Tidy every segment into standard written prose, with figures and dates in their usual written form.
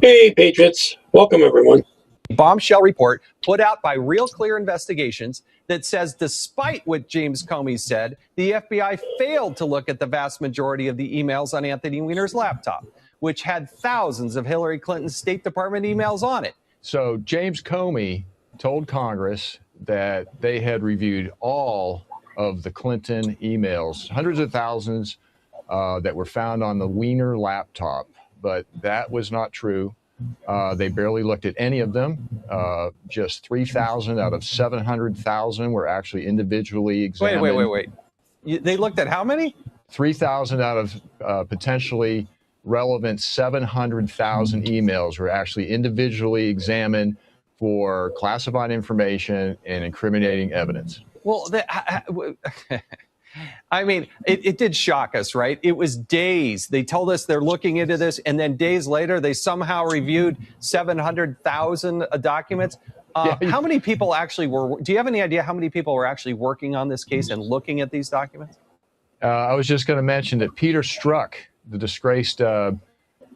Hey, Patriots. Welcome, everyone. Bombshell report put out by Real Clear Investigations that says despite what James Comey said, the FBI failed to look at the vast majority of the emails on Anthony Weiner's laptop, which had thousands of Hillary Clinton's State Department emails on it. So James Comey told Congress that they had reviewed all of the Clinton emails, hundreds of thousands that were found on the Weiner laptop, but that was not true. They barely looked at any of them. Just 3,000 out of 700,000 were actually individually examined. Wait. They looked at how many? 3,000 out of potentially relevant 700,000 emails were actually individually examined for classified information and incriminating evidence. Well, I mean, it did shock us, right? It was days. They told us they're looking into this, and then days later, they somehow reviewed 700,000 documents. How many people actually were? Do you have any idea how many people were actually working on this case and looking at these documents? I was just going to mention that Peter Strzok, the disgraced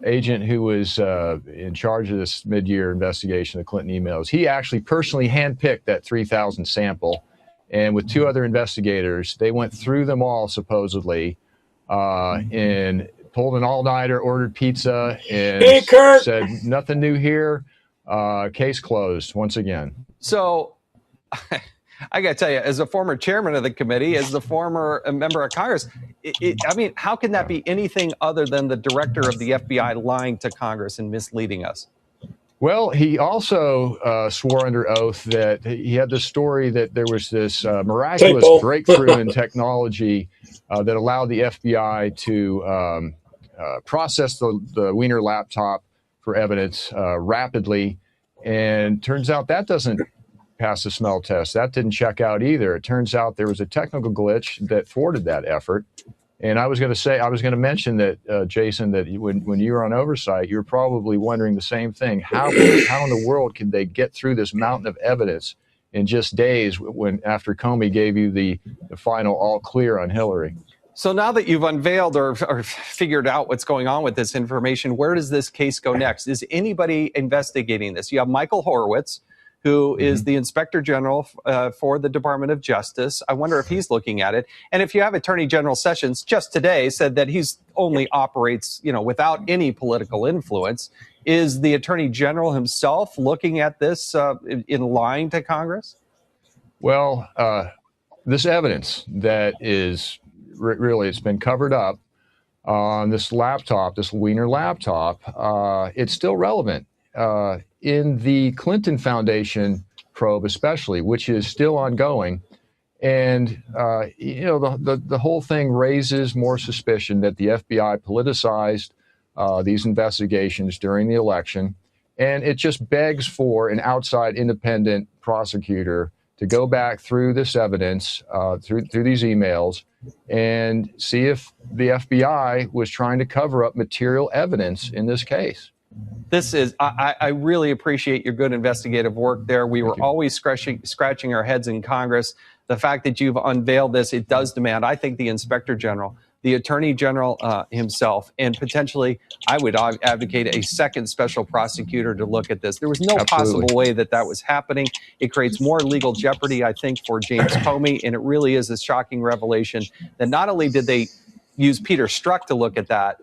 agent who was in charge of this mid-year investigation of the Clinton emails, he actually personally handpicked that 3,000 sample. And with two other investigators, they went through them all, supposedly, and pulled an all-nighter, ordered pizza, and said, nothing new here, case closed once again. So I got to tell you, as a former chairman of the committee, as the former member of Congress, I mean, how can that be anything other than the director of the FBI lying to Congress and misleading us? Well, he also swore under oath that he had this story that there was this miraculous breakthrough in technology that allowed the FBI to process the Weiner laptop for evidence rapidly. And turns out that doesn't pass the smell test. That didn't check out either. It turns out there was a technical glitch that thwarted that effort. And I was going to mention that, Jason, that when you were on oversight, you were probably wondering the same thing. How in the world could they get through this mountain of evidence in just days after Comey gave you the final all clear on Hillary? So now that you've unveiled or figured out what's going on with this information, where does this case go next? Is anybody investigating this? You have Michael Horowitz, who is the Inspector General for the Department of Justice. I wonder if he's looking at it. And if you have Attorney General Sessions just today said that he's only operates, without any political influence. Is the Attorney General himself looking at this in lying to Congress? Well, this evidence that is really, it's been covered up on this laptop, this Weiner laptop, it's still relevant. In the Clinton Foundation probe, especially, which is still ongoing. And, the whole thing raises more suspicion that the FBI politicized these investigations during the election. And it just begs for an outside independent prosecutor to go back through this evidence, through these emails, and see if the FBI was trying to cover up material evidence in this case. I really appreciate your good investigative work there. We were always scratching our heads in Congress. The fact that you've unveiled this, it does demand, I think, the Inspector General, the Attorney General himself, and potentially, I would advocate a second special prosecutor to look at this. There was no possible way that was happening. It creates more legal jeopardy, I think, for James Comey, and it really is a shocking revelation that not only did they use Peter Strzok to look at that,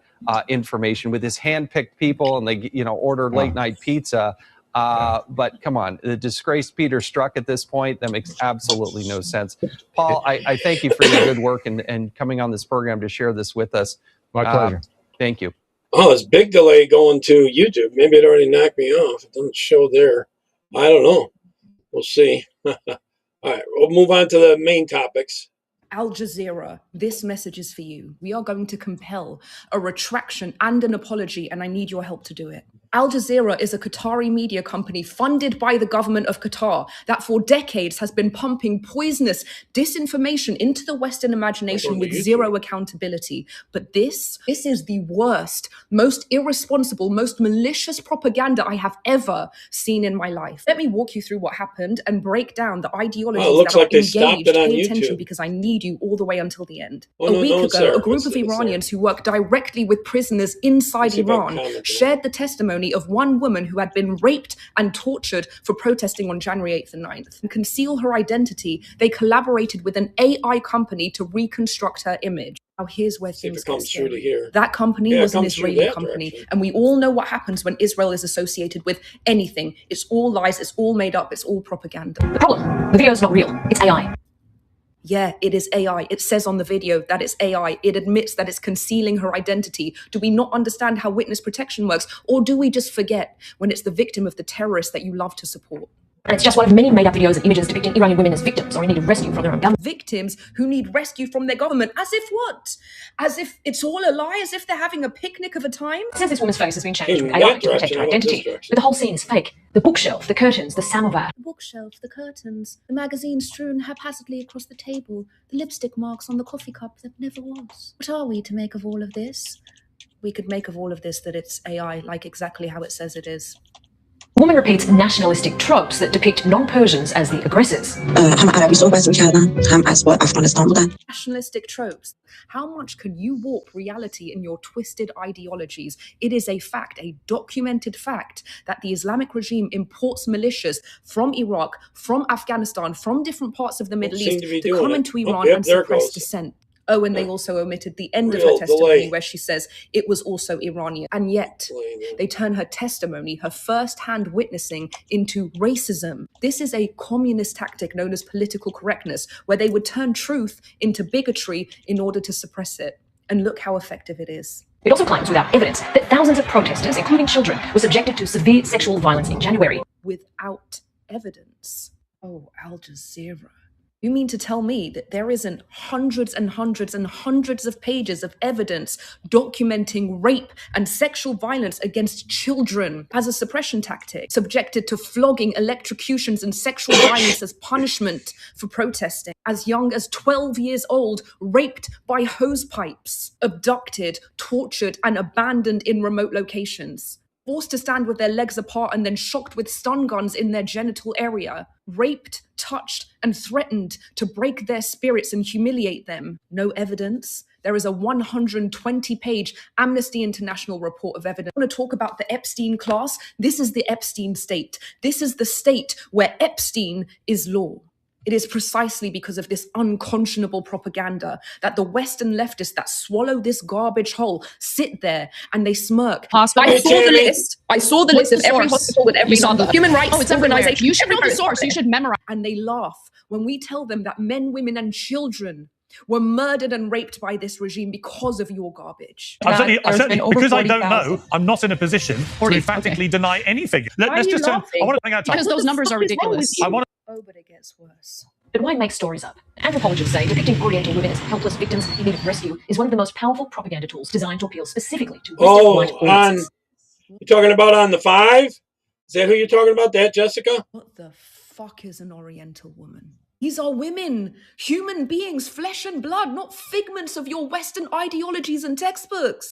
information with his hand-picked people, and they, order late-night pizza. But come on, the disgraced Peter Strzok at this point, that makes absolutely no sense. Paul, I thank you for your good work and coming on this program to share this with us. My pleasure. Thank you. Oh, there's a big delay going to YouTube. Maybe it already knocked me off. It doesn't show there. I don't know. We'll see. All right, we'll move on to the main topics. Al Jazeera, this message is for you. We are going to compel a retraction and an apology, and I need your help to do it. Al Jazeera is a Qatari media company funded by the government of Qatar that for decades has been pumping poisonous disinformation into the Western imagination with zero accountability. But this is the worst, most irresponsible, most malicious propaganda I have ever seen in my life. Let me walk you through what happened and break down the ideologies that are engaged. Pay attention because I need you all the way until the end. A week ago, a group of Iranians who work directly with prisoners inside Iran shared the testimony testimony of one woman who had been raped and tortured for protesting on January 8th and 9th. To conceal her identity, they collaborated with an AI company to reconstruct her image. Now here's where things get scary. That company was an Israeli company, and we all know what happens when Israel is associated with anything. It's all lies, it's all made up, it's all propaganda. The problem, the video is not real, it's AI. Yeah, it is AI. It says on the video that it's AI. It admits that it's concealing her identity. Do we not understand how witness protection works? Or do we just forget when it's the victim of the terrorist that you love to support? And it's just one of many made-up videos and images depicting Iranian women as victims or in need of rescue from their own government. Victims who need rescue from their government. As if what? As if it's all a lie? As if they're having a picnic of a time? It says this woman's face has been changed with AI to protect her identity. But the whole scene is fake. The bookshelf, the curtains, the samovar. The bookshelf, the curtains, the magazines strewn haphazardly across the table, the lipstick marks on the coffee cup that never was. What are we to make of all of this? We could make of all of this that it's AI, like exactly how it says it is. The woman repeats nationalistic tropes that depict non-Persians as the aggressors. Nationalistic tropes. How much can you warp reality in your twisted ideologies? It is a fact, a documented fact, that the Islamic regime imports militias from Iraq, from Afghanistan, from different parts of the Middle East to come into Iran and suppress dissent. Oh, and they also omitted the end of her testimony where she says it was also Iranian. And yet they turn her testimony, her first-hand witnessing, into racism. This is a communist tactic known as political correctness, where they would turn truth into bigotry in order to suppress it. And look how effective it is. It also claims without evidence that thousands of protesters, including children, were subjected to severe sexual violence in January. Without evidence? Oh, Al Jazeera. You mean to tell me that there isn't hundreds and hundreds and hundreds of pages of evidence documenting rape and sexual violence against children as a suppression tactic, subjected to flogging, electrocutions, and sexual violence as punishment for protesting, as young as 12 years old, raped by hose pipes, abducted, tortured, and abandoned in remote locations? Forced to stand with their legs apart and then shocked with stun guns in their genital area, raped, touched, and threatened to break their spirits and humiliate them. No evidence. There is a 120-page Amnesty International report of evidence. I want to talk about the Epstein class. This is the Epstein state. This is the state where Epstein is law. It is precisely because of this unconscionable propaganda that the Western leftists that swallow this garbage whole sit there and they smirk. I saw the list. I saw the list of every hospital with every human rights organization. You should know the source. You should memorize. And they laugh when we tell them that men, women, and children were murdered and raped by this regime because of your garbage. I certainly, because I don't know, I'm not in a position to emphatically deny any figure. Let's just I want to bring out because those numbers are ridiculous. Oh, but it gets worse. But why make stories up? Anthropologists say depicting Oriental women as helpless victims in need of rescue is one of the most powerful propaganda tools designed to appeal specifically to Western white audiences. You're talking about on the 5? Is that who you're talking about, that, Jessica? What the fuck is an Oriental woman? These are women, human beings, flesh and blood, not figments of your Western ideologies and textbooks.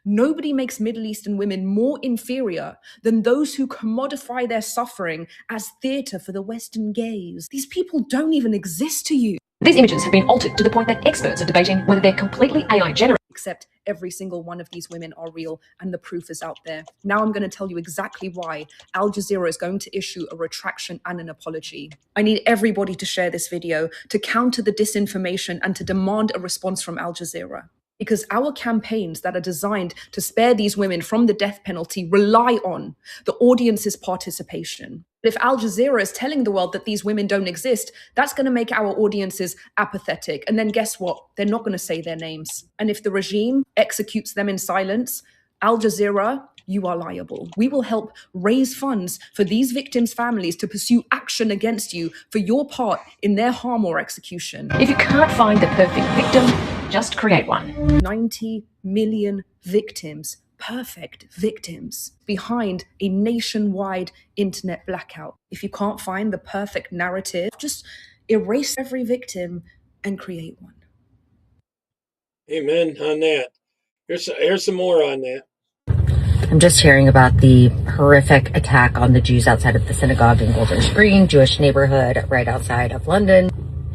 Nobody makes Middle Eastern women more inferior than those who commodify their suffering as theatre for the Western gaze. These people don't even exist to you. These images have been altered to the point that experts are debating whether they're completely AI generated. Except every single one of these women are real, and the proof is out there. Now I'm going to tell you exactly why Al Jazeera is going to issue a retraction and an apology. I need everybody to share this video to counter the disinformation and to demand a response from Al Jazeera. Because our campaigns that are designed to spare these women from the death penalty rely on the audience's participation. If Al Jazeera is telling the world that these women don't exist, that's going to make our audiences apathetic. And then guess what? They're not going to say their names. And if the regime executes them in silence, Al Jazeera, you are liable. We will help raise funds for these victims' families to pursue action against you for your part in their harm or execution. If you can't find the perfect victim, just create one. 90 million victims, perfect victims, behind a nationwide internet blackout. If you can't find the perfect narrative, just erase every victim and create one. Amen on that. Here's some more on that. I'm just hearing about the horrific attack on the Jews outside of the synagogue in Golders Green, Jewish neighborhood right outside of London.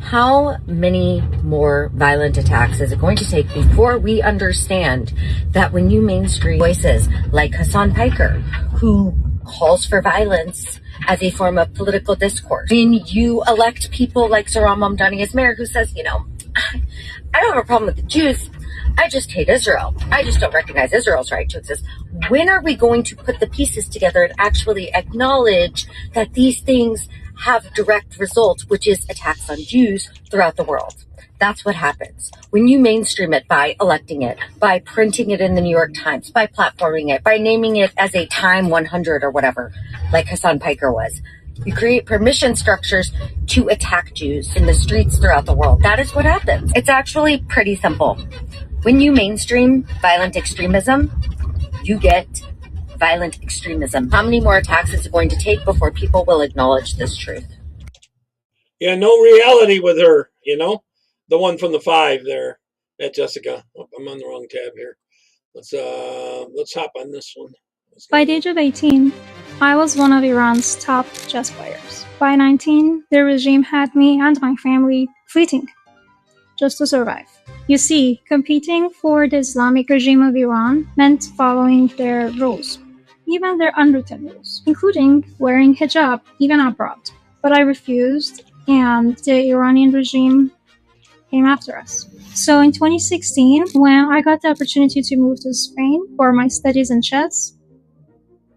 How many more violent attacks is it going to take before we understand that when you mainstream voices like Hassan Piker, who calls for violence as a form of political discourse, when you elect people like Zohran Mamdani as mayor, who says, you know, I don't have a problem with the Jews, I just hate Israel. I just don't recognize Israel's right to exist. When are we going to put the pieces together and actually acknowledge that these things have direct results, which is attacks on Jews throughout the world? That's what happens when you mainstream it by electing it, by printing it in the New York Times, by platforming it, by naming it as a Time 100 or whatever, like Hassan Piker was. You create permission structures to attack Jews in the streets throughout the world. That is what happens. It's actually pretty simple. When you mainstream violent extremism, you get violent extremism. How many more attacks is it going to take before people will acknowledge this truth? Yeah, no reality with her, you know? The one from the 5 there, at Jessica. Oh, I'm on the wrong tab here. Let's hop on this one. By the age of 18, I was one of Iran's top chess players. By 19, the regime had me and my family fleeing just to survive. You see, competing for the Islamic regime of Iran meant following their rules, even their unwritten rules, including wearing hijab, even abroad. But I refused, and the Iranian regime came after us. So in 2016, when I got the opportunity to move to Spain for my studies in chess,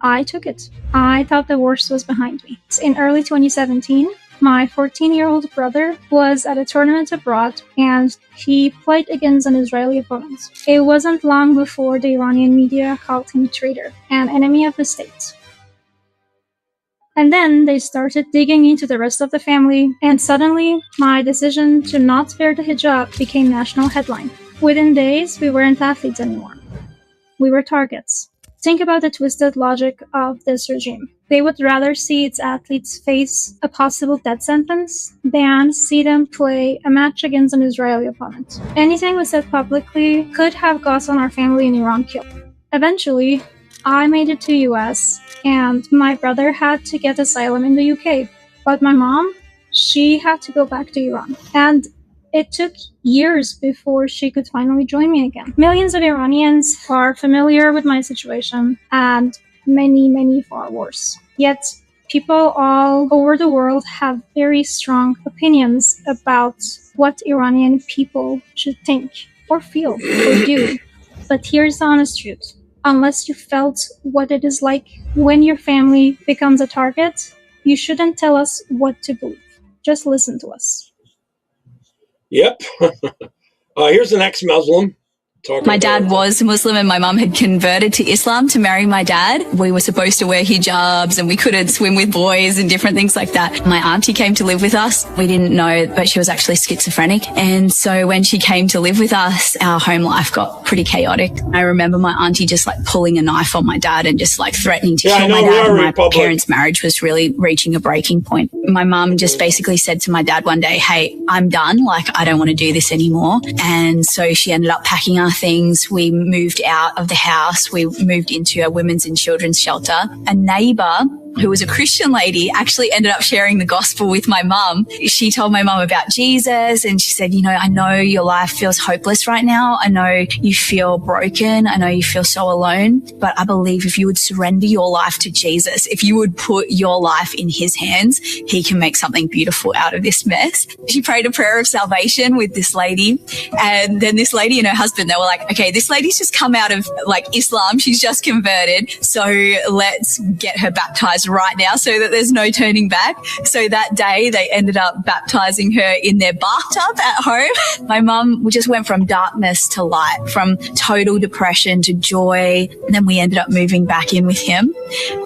I took it. I thought the worst was behind me. In early 2017, my 14-year-old brother was at a tournament abroad and he played against an Israeli opponent. It wasn't long before the Iranian media called him traitor, an enemy of the state. And then they started digging into the rest of the family, and suddenly my decision to not wear the hijab became national headline. Within days, we weren't athletes anymore. We were targets. Think about the twisted logic of this regime. They would rather see its athletes face a possible death sentence than see them play a match against an Israeli opponent. Anything we said publicly could have gotten our family in Iran killed. Eventually, I made it to US, and my brother had to get asylum in the UK. But my mom, she had to go back to Iran. And it took years before she could finally join me again. Millions of Iranians are familiar with my situation, and many far worse. Yet, people all over the world have very strong opinions about what Iranian people should think, or feel, or do. But here's the honest truth. Unless you felt what it is like when your family becomes a target, you shouldn't tell us what to believe. Just listen to us. Yep. Here's an ex-Muslim. My dad was Muslim and my mum had converted to Islam to marry my dad. We were supposed to wear hijabs and we couldn't swim with boys and different things like that. My auntie came to live with us. We didn't know, but she was actually schizophrenic. And so when she came to live with us, our home life got pretty chaotic. I remember my auntie just like pulling a knife on my dad and just like threatening to kill my dad. And my parents' marriage was really reaching a breaking point. My mum just basically said to my dad one day, "Hey, I'm done. Like, I don't want to do this anymore." And so she ended up packing our things. We moved out of the house. We moved into a women's and children's shelter. A neighbor who was a Christian lady actually ended up sharing the gospel with my mum. She told my mum about Jesus and she said, "You know, I know your life feels hopeless right now. I know you feel broken. I know you feel so alone, but I believe if you would surrender your life to Jesus, if you would put your life in his hands, he can make something beautiful out of this mess." She prayed a prayer of salvation with this lady. And then this lady and her husband, they were like, "Okay, this lady's just come out of like Islam. She's just converted. So let's get her baptized right now so that there's no turning back." So that day they ended up baptizing her in their bathtub at home. My mum just went from darkness to light, from total depression to joy. And then we ended up moving back in with him.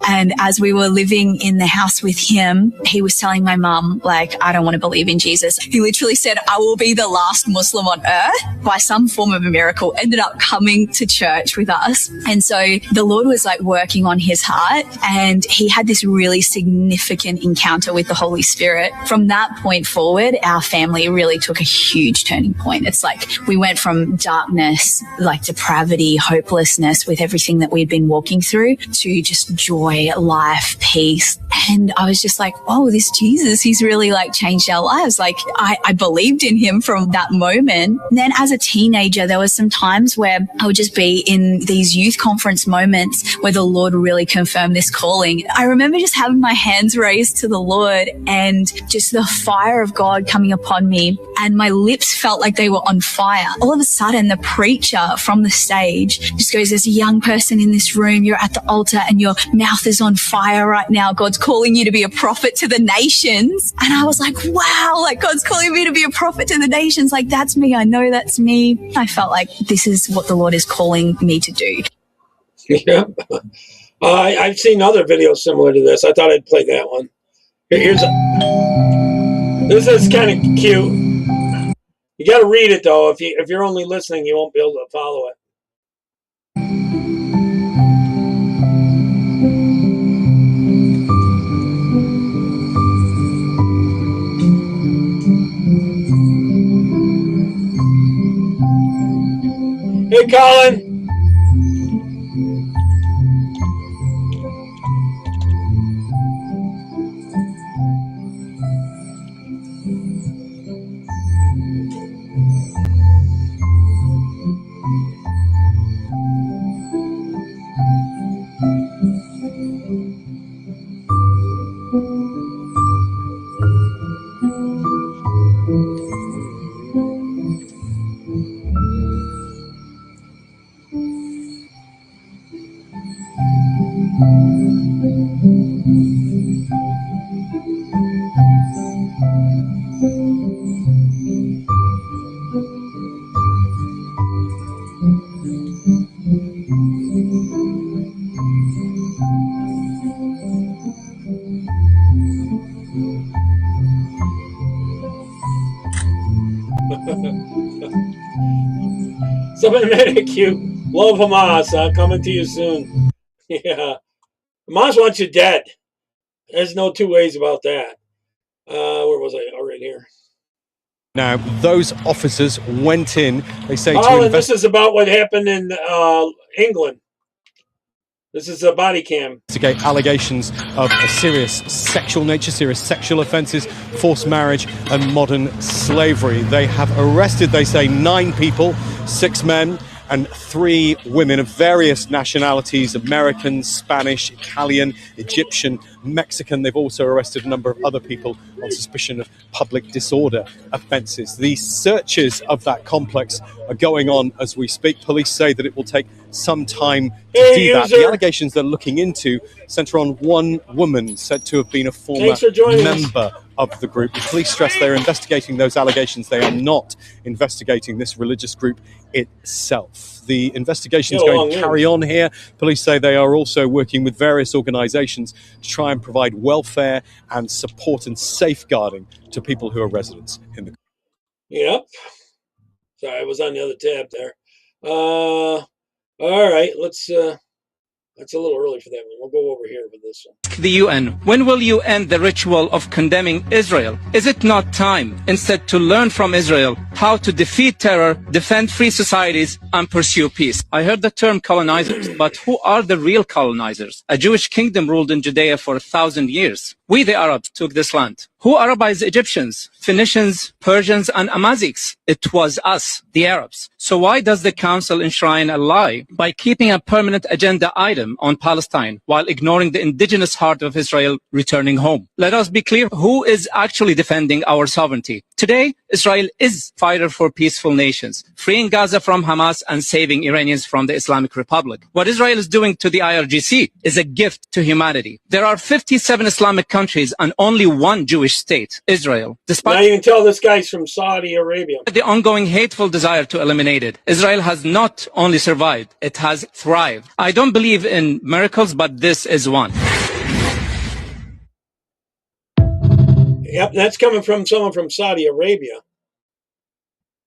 And as we were living in the house with him, he was telling my mum, like, "I don't want to believe in Jesus." He literally said, "I will be the last Muslim on earth." By some form of a miracle, ended up coming to church with us. And so the Lord was like working on his heart, and he had had this really significant encounter with the Holy Spirit. From that point forward, our family really took a huge turning point. It's like we went from darkness, like depravity, hopelessness with everything that we'd been walking through to just joy, life, peace. And I was just like, oh, this Jesus, he's really like changed our lives. Like I believed in him from that moment. And then as a teenager, there was some times where I would just be in these youth conference moments where the Lord really confirmed this calling. I remember just having my hands raised to the Lord and just the fire of God coming upon me, and my lips felt like they were on fire. All of a sudden, the preacher from the stage just goes, there's a young person in this room. You're at the altar and your mouth is on fire right now. God's calling you to be a prophet to the nations. And I was like, wow, like God's calling me to be a prophet to the nations. Like that's me. I know that's me. I felt like this is what the Lord is calling me to do. Yeah. I've seen other videos similar to this. I thought I'd play that one. This is kind of cute. You got to read it though. If you're only listening, you won't be able to follow it. Hey, Colin. Somebody made it cute. Love Hamas. Coming to you soon. Yeah. Hamas wants you dead. There's no two ways about that. Where was I? Oh, right here. Now, those officers went in, they say and this is about what happened in England. This is a body cam. Investigate allegations of a serious sexual nature, serious sexual offences, forced marriage and modern slavery. They have arrested, they say, 9 people, 6 men and 3 women of various nationalities: American, Spanish, Italian, Egyptian, Mexican. They've also arrested a number of other people on suspicion of public disorder offences. The searches of that complex are going on as we speak. Police say that it will take some time to do that. The allegations they're looking into centre on one woman said to have been a former member of the group. The police stress they're investigating those allegations. They are not investigating this religious group itself. The investigation is going to carry on here. Police say they are also working with various organisations to try and provide welfare and support and safeguarding to people who are residents in the country. Yep. Sorry, I was on the other tab there. All right, let's that's a little early for that one. We'll go over here with this one. The UN, when will you end the ritual of condemning Israel? Is it not time instead to learn from Israel how to defeat terror, defend free societies, and pursue peace? I heard the term colonizers, but who are the real colonizers? A Jewish kingdom ruled in Judea for 1,000 years. We, the Arabs, took this land. Who Arabized Egyptians, Phoenicians, Persians, and Amazics? It was us, the Arabs. So why does the Council enshrine a lie by keeping a permanent agenda item on Palestine while ignoring the indigenous heart of Israel returning home? Let us be clear, who is actually defending our sovereignty? Today, Israel is fighter for peaceful nations, freeing Gaza from Hamas and saving Iranians from the Islamic Republic. What Israel is doing to the IRGC is a gift to humanity. There are 57 Islamic countries and only one Jewish state, Israel. Despite now you can tell this guy's from Saudi Arabia. The ongoing hateful desire to eliminate it, Israel has not only survived, it has thrived. I don't believe in miracles, but this is one. Yep, that's coming from someone from Saudi Arabia.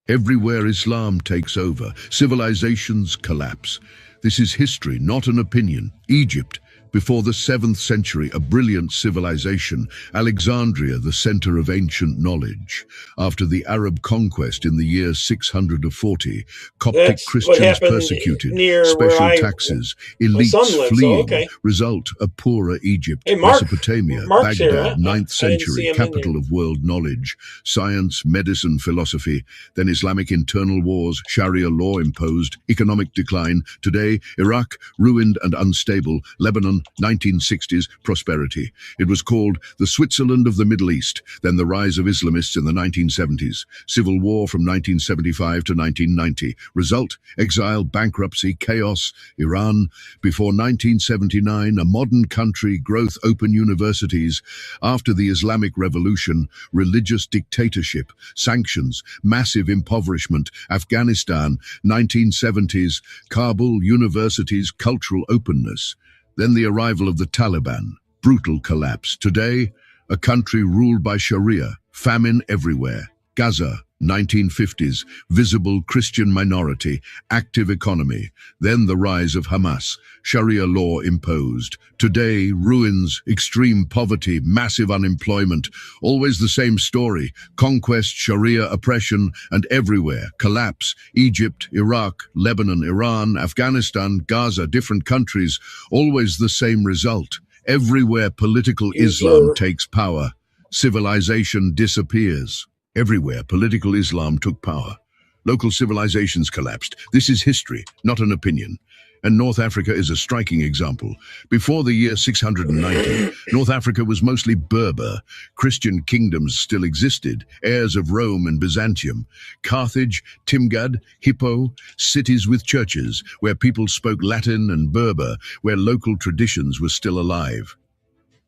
Everywhere Islam takes over, civilizations collapse. This is history, not an opinion. Egypt, Before the 7th century, a brilliant civilization, Alexandria, the center of ancient knowledge. After the Arab conquest in the year 640, Coptic Christians persecuted, special taxes, elites fleeing, result a poorer Egypt, Mesopotamia, Baghdad, 9th century, capital of world knowledge, science, medicine, philosophy, then Islamic internal wars, Sharia law imposed, economic decline, today Iraq, ruined and unstable, Lebanon, 1960s, prosperity. It was called the Switzerland of the Middle East, then the rise of Islamists in the 1970s, civil war from 1975 to 1990. Result, exile, bankruptcy, chaos, Iran. Before 1979, a modern country, growth, open universities. After the Islamic Revolution, religious dictatorship, sanctions, massive impoverishment, Afghanistan, 1970s, Kabul, universities, cultural openness. Then the arrival of the Taliban, brutal collapse. Today, a country ruled by Sharia, famine everywhere. Gaza, 1950s, visible Christian minority, active economy. Then the rise of Hamas, Sharia law imposed. Today, ruins, extreme poverty, massive unemployment. Always the same story, conquest, Sharia oppression, and everywhere, collapse. Egypt, Iraq, Lebanon, Iran, Afghanistan, Gaza, different countries, always the same result. Everywhere political Islam takes power, civilization disappears. Everywhere, political Islam took power. Local civilizations collapsed. This is history, not an opinion. And North Africa is a striking example. Before the year 690, North Africa was mostly Berber. Christian kingdoms still existed, heirs of Rome and Byzantium. Carthage, Timgad, Hippo, cities with churches, where people spoke Latin and Berber, where local traditions were still alive.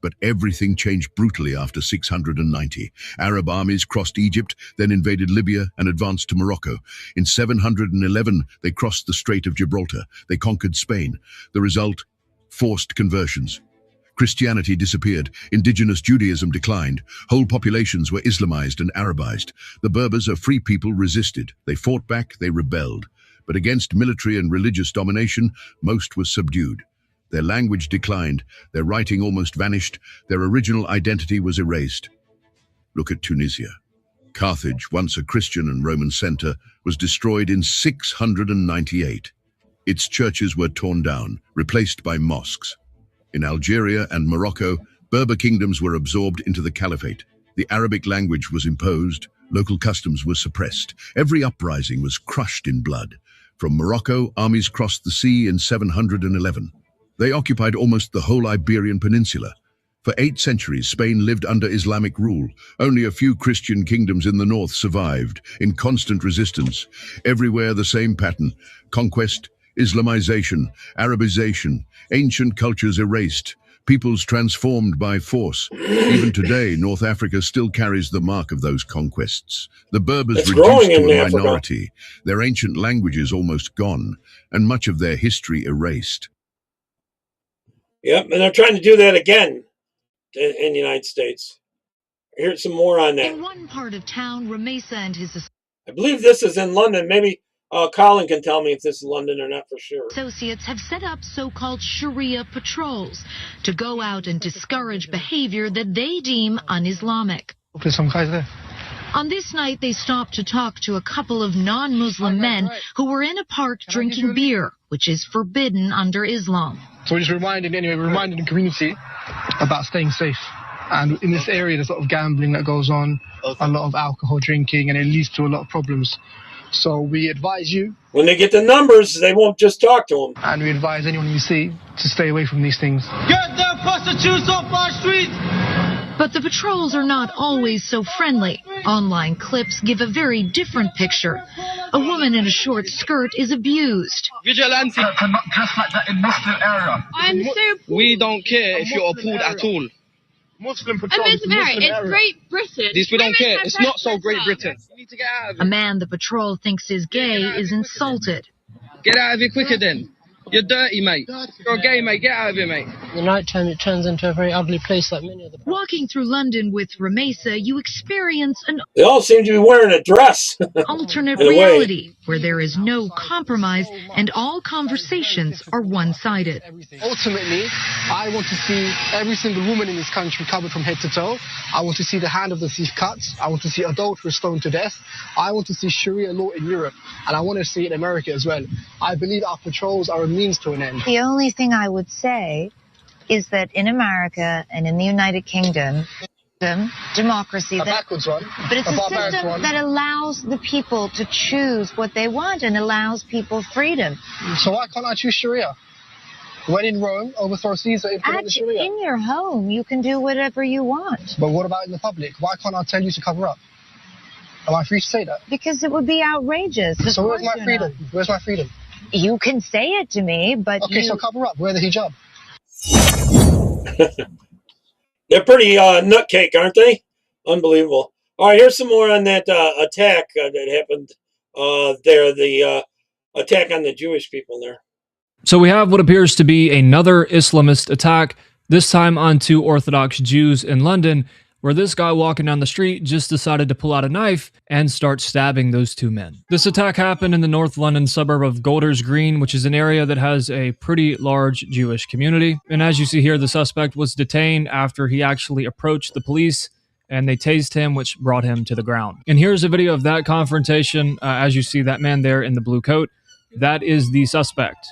But everything changed brutally after 690. Arab armies crossed Egypt, then invaded Libya and advanced to Morocco. In 711, they crossed the Strait of Gibraltar. They conquered Spain. The result? Forced conversions. Christianity disappeared. Indigenous Judaism declined. Whole populations were Islamized and Arabized. The Berbers, a free people, resisted. They fought back, they rebelled. But against military and religious domination, most was subdued. Their language declined, their writing almost vanished, their original identity was erased. Look at Tunisia. Carthage, once a Christian and Roman center, was destroyed in 698. Its churches were torn down, replaced by mosques. In Algeria and Morocco, Berber kingdoms were absorbed into the caliphate. The Arabic language was imposed, local customs were suppressed. Every uprising was crushed in blood. From Morocco, armies crossed the sea in 711. They occupied almost the whole Iberian Peninsula. For 8 centuries, Spain lived under Islamic rule. Only a few Christian kingdoms in the north survived, in constant resistance. Everywhere the same pattern: conquest, Islamization, Arabization, ancient cultures erased, peoples transformed by force. Even today, North Africa still carries the mark of those conquests. The Berbers reduced to a minority, their ancient languages almost gone, and much of their history erased. Yep, and they're trying to do that again in the United States. Here's some more on that. In one part of town, Ramesa and his... I believe this is in London. Maybe Colin can tell me if this is London or not for sure. Associates have set up so-called Sharia patrols to go out and discourage behavior that they deem un-Islamic. On this night, they stopped to talk to a couple of non-Muslim men who were in a park drinking beer, which is forbidden under Islam. So we're reminding the community about staying safe. And in this area, there's a lot of gambling that goes on, a lot of alcohol drinking, and it leads to a lot of problems. So we advise you... When they get the numbers, they won't just talk to them. And we advise anyone you see to stay away from these things. Get the prostitutes off our streets! But the patrols are not always so friendly. Online clips give a very different picture. A woman in a short skirt is abused. Vigilante cannot dress like that in Muslim area. We don't care if you're appalled at all. Muslim patrols. It's Great Britain. We don't care. It's not so Great Britain. You need to get out of it. A man the patrol thinks is gay is insulted. Get out of here quicker then. You're dirty, mate. You're gay, mate. Get out of here, mate. In the night time, it turns into a very ugly place like many of the... Walking through London with Ramesa, you experience an They all seem to be wearing a dress. alternate reality where there is no compromise and all conversations are one-sided. Ultimately, I want to see every single woman in this country covered from head to toe. I want to see the hand of the thief cut. I want to see adulterers stoned to death. I want to see Sharia law in Europe, and I want to see it in America as well. I believe our patrols are a means to an end. The only thing I would say is that in America and in the United Kingdom, democracy, a backwards one, but it's a system that allows the people to choose what they want and allows people freedom. So why can't I choose Sharia? When in Rome, overthrow Caesar, implement the Sharia. In your home, you can do whatever you want. But what about in the public? Why can't I tell you to cover up? Am I free to say that? Because it would be outrageous. So where's my freedom? Where's my freedom? You can say it to me, but okay, so cover up. Wear the hijab. They're pretty nutcake, aren't they? Unbelievable. All right, here's some more on that attack that happened there, the attack on the Jewish people there. So we have what appears to be another Islamist attack, this time on 2 Orthodox Jews in London, where this guy walking down the street just decided to pull out a knife and start stabbing those 2 men. This attack happened in the North London suburb of Golders Green, which is an area that has a pretty large Jewish community. And as you see here, the suspect was detained after he actually approached the police and they tased him, which brought him to the ground. And here's a video of that confrontation. As you see that man there in the blue coat, that is the suspect.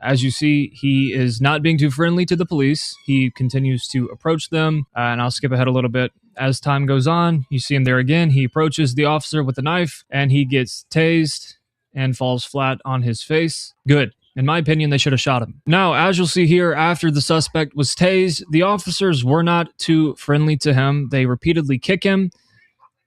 As you see, he is not being too friendly to the police. He continues to approach them, and I'll skip ahead a little bit. As time goes on, you see him there again. He approaches the officer with a knife, and he gets tased and falls flat on his face. Good. In my opinion, they should have shot him. Now, as you'll see here, after the suspect was tased, the officers were not too friendly to him. They repeatedly kick him.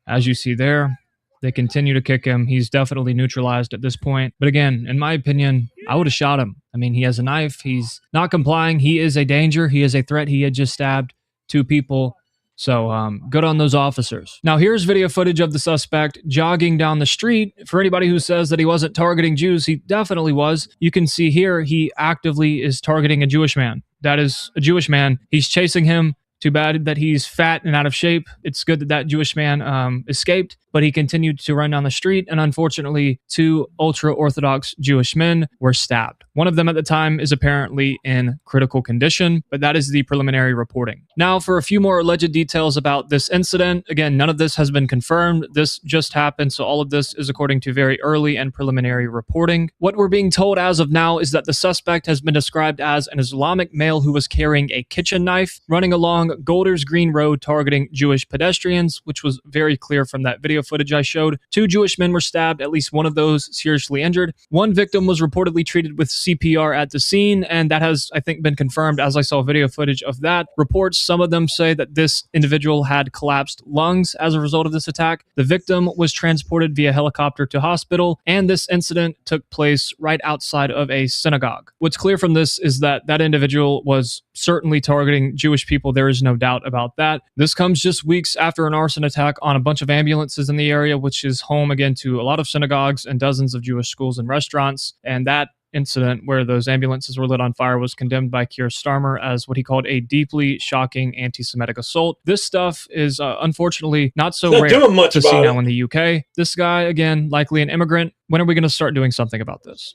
As you see there, they continue to kick him. He's definitely neutralized at this point. But again, in my opinion, I would have shot him. I mean, he has a knife. He's not complying. He is a danger. He is a threat. He had just stabbed 2 people. So good on those officers. Now, here's video footage of the suspect jogging down the street. For anybody who says that he wasn't targeting Jews, he definitely was. You can see here he actively is targeting a Jewish man. That is a Jewish man. He's chasing him. Too bad that he's fat and out of shape. It's good that that Jewish man escaped, but he continued to run down the street, and unfortunately, 2 ultra-Orthodox Jewish men were stabbed. One of them at the time is apparently in critical condition, but that is the preliminary reporting. Now, for a few more alleged details about this incident. Again, none of this has been confirmed. This just happened, so all of this is according to very early and preliminary reporting. What we're being told as of now is that the suspect has been described as an Islamic male who was carrying a kitchen knife, running along Golders Green Road targeting Jewish pedestrians, which was very clear from that video footage I showed. 2 Jewish men were stabbed, at least one of those seriously injured. One victim was reportedly treated with CPR at the scene, and that has, I think, been confirmed as I saw video footage of that. Reports, some of them say that this individual had collapsed lungs as a result of this attack. The victim was transported via helicopter to hospital, and this incident took place right outside of a synagogue. What's clear from this is that that individual was certainly targeting Jewish people. There is no doubt about that. This comes just weeks after an arson attack on a bunch of ambulances in the area, which is home again to a lot of synagogues and dozens of Jewish schools and restaurants. And that incident where those ambulances were lit on fire was condemned by Keir Starmer as what he called a deeply shocking anti-Semitic assault. This stuff is unfortunately not so rare to see now in the UK. This guy, again, likely an immigrant. When are we going to start doing something about this?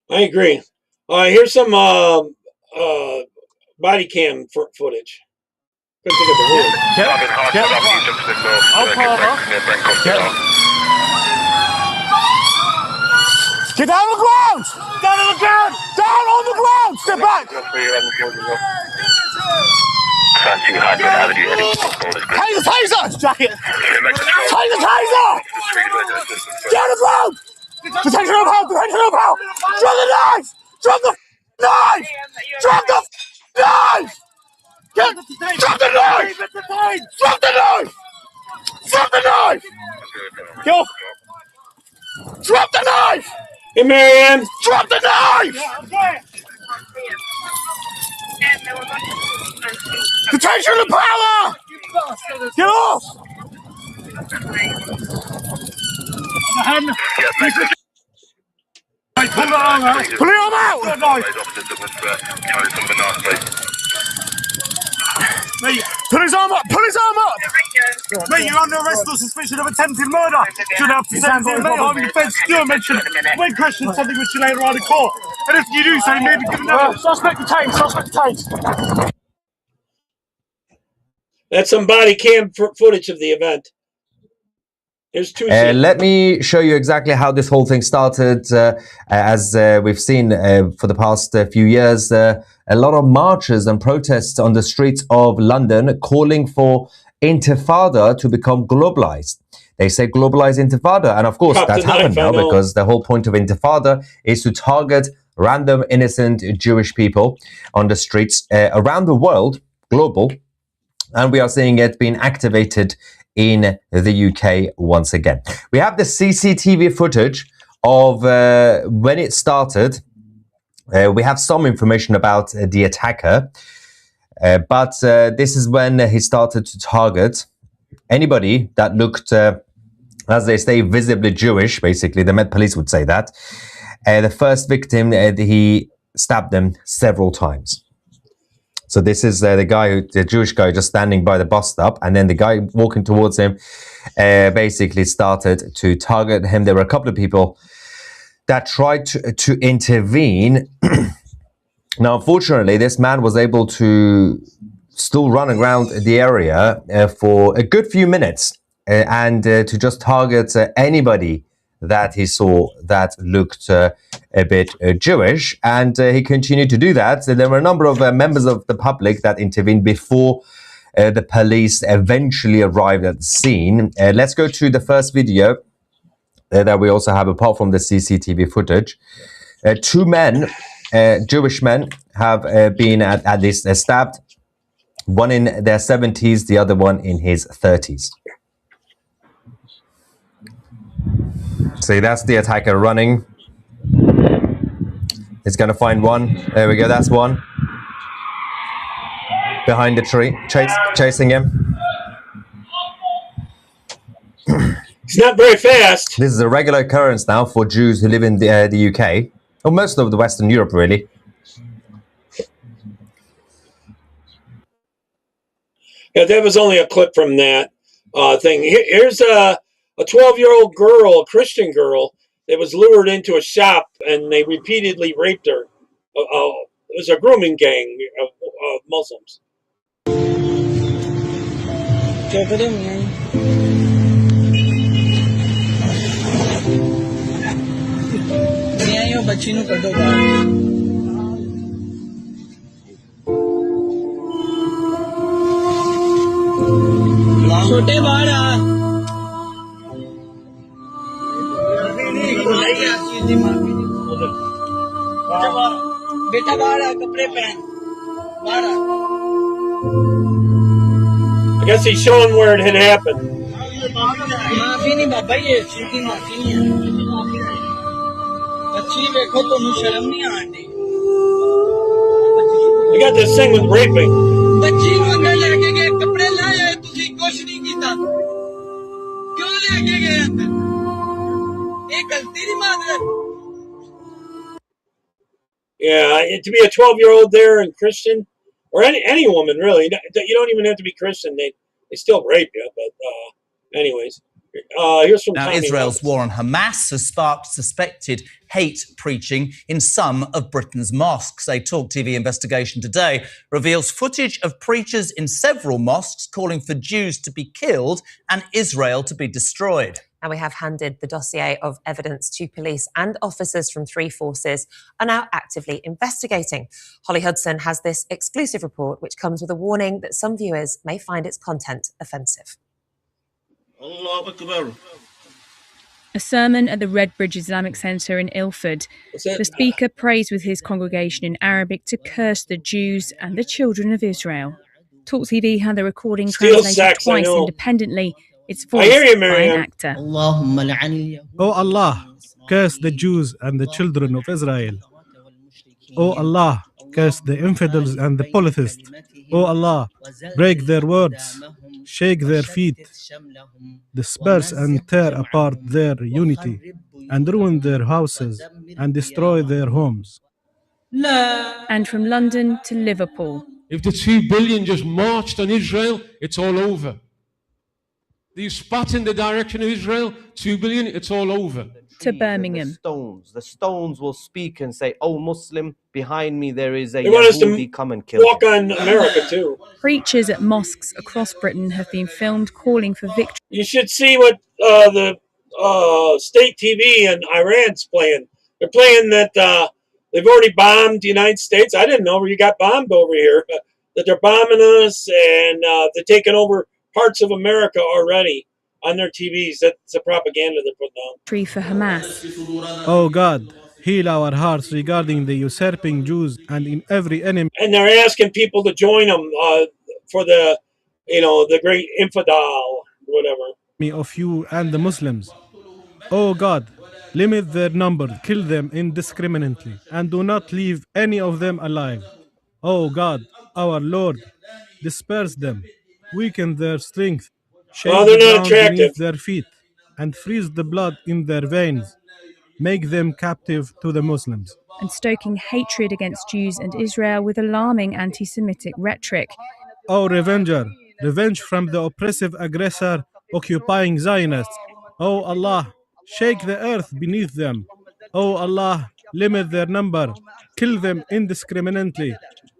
I agree. Here's some body cam footage. Couldn't think of the word. Get down on the ground! Down on the ground! Down on the ground! Step back! Take the taser! Jacket! Take the taser! Get on the ground! Detention of help! Detention of help! Drop the knife! Drop the knife! Drop the knife! Drop the knife! Drop the knife! Drop the knife! Get off! Drop the knife! Hey, Marianne! Drop the knife! Detention of power! Get off! Pull the arm out! Pull the arm out! Good night! Mate, pull his arm up! Pull his arm up! Mate, you're under arrest on suspicion of attempted murder. Should have presented mate harming defence. Still mention when questioned something which you later on in court. And if you do so, maybe give another. Suspect detained. Suspect detained. That's some body cam footage of the event. Here's two. Let me show you exactly how this whole thing started. As we've seen for the past few years, a lot of marches and protests on the streets of London calling for intifada to become globalized. They say globalized intifada. And of course, that's happened now because the whole point of intifada is to target random innocent Jewish people on the streets around the world, global. And we are seeing it being activated in the UK once again. We have the CCTV footage of when it started. We have some information about the attacker, but this is when he started to target anybody that looked, as they say, visibly Jewish. Basically, the Met Police would say that. The first victim, he stabbed them several times. So this is the Jewish guy just standing by the bus stop, and then the guy walking towards him basically started to target him. There were a couple of people that tried to intervene. Now, unfortunately, this man was able to still run around the area for a good few minutes and to just target anybody that he saw that looked a bit Jewish, and he continued to do that. So there were a number of members of the public that intervened before the police eventually arrived at the scene. Let's go to the first video that we also have, apart from the CCTV footage. Two men, Jewish men, have been at least stabbed. One in their 70s, the other one in his 30s. See, that's the attacker running. He's going to find one. There we go. That's one. Behind the tree, chasing him. He's not very fast. This is a regular occurrence now for Jews who live in the UK, or most of the Western Europe, really. Yeah, that was only a clip from that thing. Here's a 12-year-old girl, a Christian girl, that was lured into a shop and they repeatedly raped her. It was a grooming gang of Muslims. छोटे बाहर आ बेटा बाहर आ कपड़े पहन बाहर आ I guess he's showing where it had happened. माफी नहीं बाबा ये सीधी माफी नहीं है अच्छी देखो तो शर्म नहीं आती We got this thing with raping. बच्ची को अंदर लेके गए कपड़े लाए तुझे कुछ नहीं किया क्यों लेके गए अंदर ये गलती नहीं मान रहे Yeah, to be a 12-year-old there and Christian, or any woman really, you don't even have to be Christian. They still rape you. But anyways, here's from now Israel's war on Hamas has sparked suspected hate preaching in some of Britain's mosques. A Talk TV investigation today reveals footage of preachers in several mosques calling for Jews to be killed and Israel to be destroyed. Now, we have handed the dossier of evidence to police, and officers from three forces are now actively investigating. Holly Hudson has this exclusive report, which comes with a warning that some viewers may find its content offensive. Allahu Akbar. A sermon at the Red Bridge Islamic Centre in Ilford. The speaker prays with his congregation in Arabic to curse the Jews and the children of Israel. Talk TV had the recording translated twice independently. It's voiced by an actor. Oh Allah, curse the Jews and the children of Israel. Oh Allah, curse the infidels and the polytheists. Oh Allah, break their words, shake their feet, disperse and tear apart their unity. and ruin their houses and destroy their homes. And from London to Liverpool. If the 2 billion just marched on Israel, it's all over. You spat in the direction of Israel, 2 billion, it's all over. To Birmingham. The stones will speak and say, "Oh, Muslim, behind me there is a Yahudi, come and kill walk on America too." Preachers at mosques across Britain have been filmed calling for victory. You should see what the state TV in Iran's playing. They're playing that they've already bombed the United States. I didn't know you got bombed over here. That they're bombing us and they're taking over parts of America already on their TVs. That's the propaganda they're putting on. Tree for Hamas. Oh God, heal our hearts regarding the usurping Jews and in every enemy. And they're asking people to join them for the, the great infidel, whatever. Of you and the Muslims. Oh God, limit their number, kill them indiscriminately, and do not leave any of them alive. Oh God, our Lord, disperse them, weaken their strength, shake the ground beneath their feet, and freeze the blood in their veins. Make them captive to the Muslims. And stoking hatred against Jews and Israel with alarming anti-Semitic rhetoric. Oh Revenger, revenge from the oppressive aggressor occupying Zionists. Oh Allah, shake the earth beneath them. Oh Allah, limit their number, kill them indiscriminately,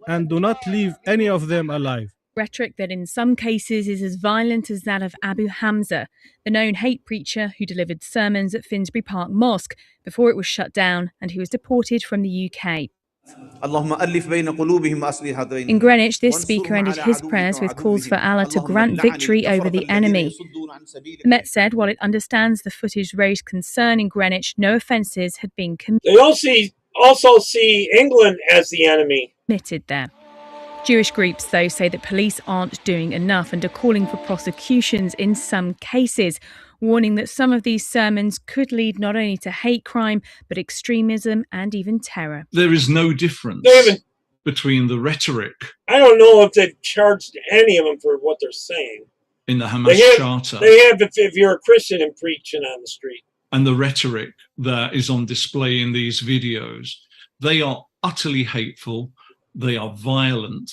and do not leave any of them alive. Rhetoric that in some cases is as violent as that of Abu Hamza, the known hate preacher who delivered sermons at Finsbury Park Mosque before it was shut down and who was deported from the UK. In Greenwich, this speaker ended his prayers with calls for Allah to grant victory over the enemy. The Met said while it understands the footage raised concern in Greenwich, no offences had been committed. They also see England as the enemy. There. Jewish groups, though, say that police aren't doing enough and are calling for prosecutions in some cases, warning that some of these sermons could lead not only to hate crime, but extremism and even terror. There is no difference between the rhetoric. I don't know if they've charged any of them for what they're saying. In the Hamas charter. They have if you're a Christian and preaching on the street. And the rhetoric that is on display in these videos. They are utterly hateful. They are violent,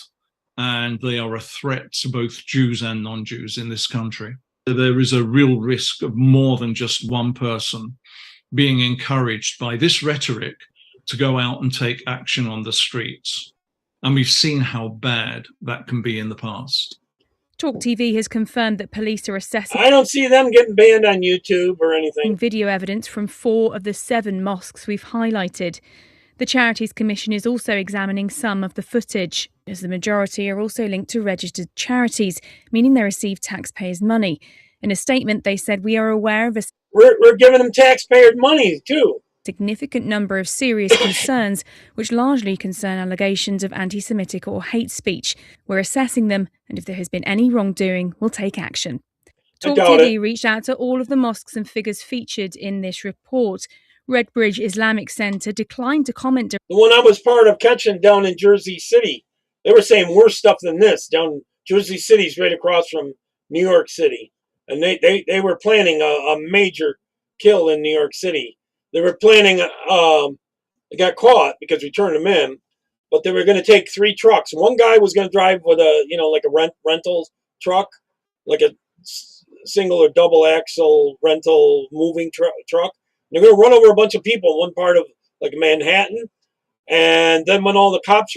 and they are a threat to both Jews and non-Jews in this country. There is a real risk of more than just one person being encouraged by this rhetoric to go out and take action on the streets. And we've seen how bad that can be in the past. Talk TV has confirmed that police are assessing. I don't see them getting banned on YouTube or anything. Video evidence from 4 of the 7 mosques we've highlighted. The Charities Commission is also examining some of the footage, as the majority are also linked to registered charities, meaning they receive taxpayers' money. In a statement, they said, "We are aware of a we're giving them taxpayer money too. Significant number of serious concerns, which largely concern allegations of anti-Semitic or hate speech. We're assessing them, and if there has been any wrongdoing, we'll take action." Talk TV reached out to all of the mosques and figures featured in this report. Redbridge Islamic Center declined to comment. The one I was part of catching down in Jersey City, they were saying worse stuff than this. Down Jersey City's right across from New York City. And they were planning a major kill in New York City. They were planning, they got caught because we turned them in, but they were going to take 3 trucks. One guy was going to drive with a, like a rental truck, like a single or double axle rental moving truck. They're going to run over a bunch of people in one part of like Manhattan. And then when all the cops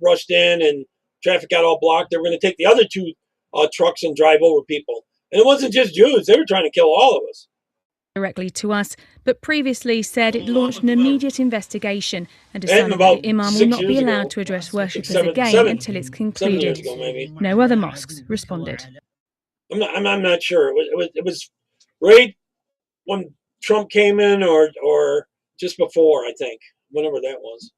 rushed in and traffic got all blocked, they were going to take the other 2 trucks and drive over people. And it wasn't just Jews. They were trying to kill all of us. Directly to us, but previously said it launched an immediate investigation and decided that the imam will not be allowed to address worshippers again until it's concluded. No other mosques responded. I'm not sure. It was right when Trump came in or just before, I think, whenever that was.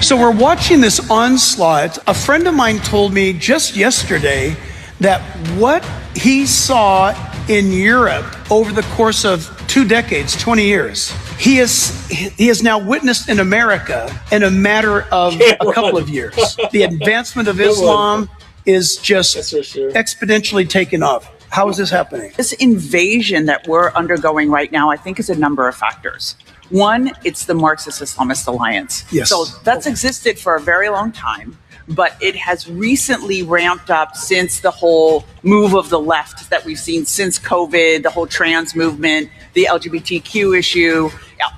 So we're watching this onslaught. A friend of mine told me just yesterday that what he saw in Europe over the course of 2 decades, 20 years, he has now witnessed in America in a matter of a couple of years. The advancement of Islam is just exponentially taken off. How is this happening? This invasion that we're undergoing right now, I think, is a number of factors. One, it's the Marxist-Islamist alliance. Yes. So that's existed for a very long time, but it has recently ramped up since the whole move of the left that we've seen since COVID, the whole trans movement, the LGBTQ issue.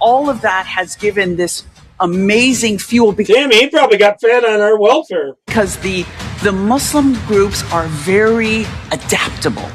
All of that has given this amazing fuel. Damn, he probably got fed on our welfare. Because the Muslim groups are very adaptable.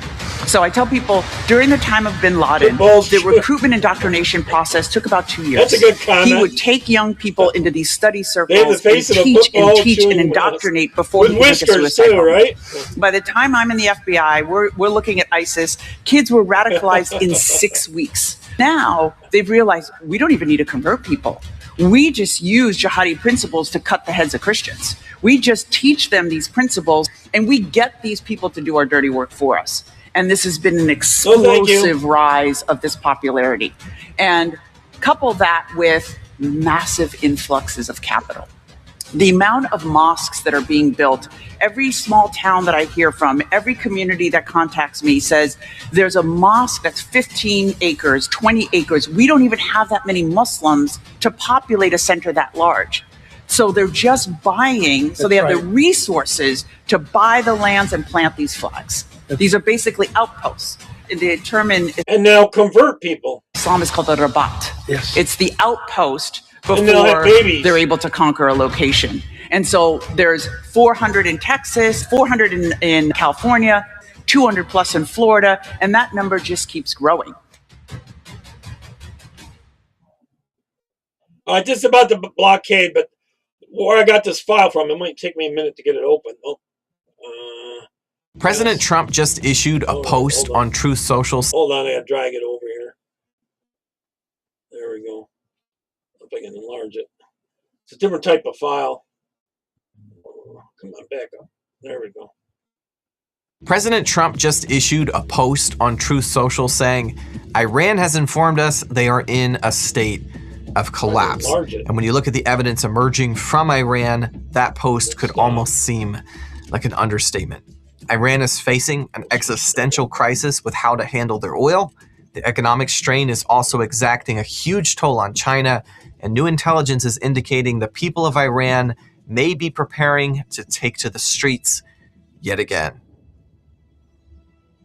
So I tell people, during the time of bin Laden, the recruitment indoctrination process took about 2 years. That's a good comment. He would take young people into these study circles They have the face and of a teach football and teach and chewing indoctrinate before with he went to whiskers suicide too, bomber. right? By the time I'm in the FBI, we're looking at ISIS. Kids were radicalized in 6 weeks. Now they've realized we don't even need to convert people. We just use jihadi principles to cut the heads of Christians. We just teach them these principles, and we get these people to do our dirty work for us. And this has been an explosive rise of this popularity. And couple that with massive influxes of capital. The amount of mosques that are being built, every small town that I hear from, every community that contacts me says there's a mosque that's 15 acres, 20 acres. We don't even have that many Muslims to populate a center that large. So they're just buying, so they have the resources to buy the lands and plant these flags. These are basically outposts. They determine. And now convert people. Islam is called a rabat. Yes. It's the outpost And they'll have before babies. they're able to conquer a location. And so there's 400 in Texas, 400 in California, 200 plus in Florida, and that number just keeps growing. Just about the blockade, but where I got this file from, it might take me a minute to get it open. President Trump just issued a post on Truth Social. Hold on, I gotta drag it over here. There we go. If I can enlarge it. It's a different type of file. Come on, back up. There we go. President Trump just issued a post on Truth Social saying, Iran has informed us they are in a state of collapse. And when you look at the evidence emerging from Iran, that post could almost seem like an understatement. Iran is facing an existential crisis with how to handle their oil. The economic strain is also exacting a huge toll on China, and new intelligence is indicating the people of Iran may be preparing to take to the streets yet again.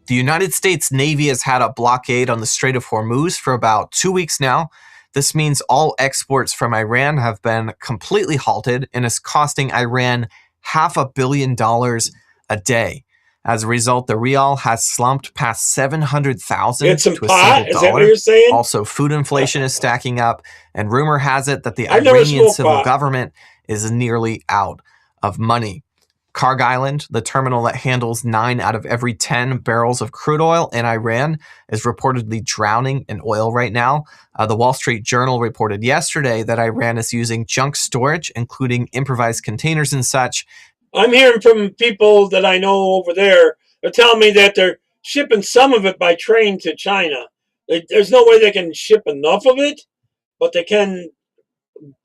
The United States Navy has had a blockade on the Strait of Hormuz for about 2 weeks now. This means all exports from Iran have been completely halted and is costing Iran $500 million a day. As a result, the rial has slumped past 700,000 to a single dollar. Is that what you're saying? Also, food inflation is stacking up, and rumor has it that the Iranian civil government is nearly out of money. Karg Island, the terminal that handles 9 out of every 10 barrels of crude oil in Iran, is reportedly drowning in oil right now. The Wall Street Journal reported yesterday that Iran is using junk storage, including improvised containers and such. I'm hearing from people that I know over there. They're telling me that they're shipping some of it by train to China. There's no way they can ship enough of it, but they can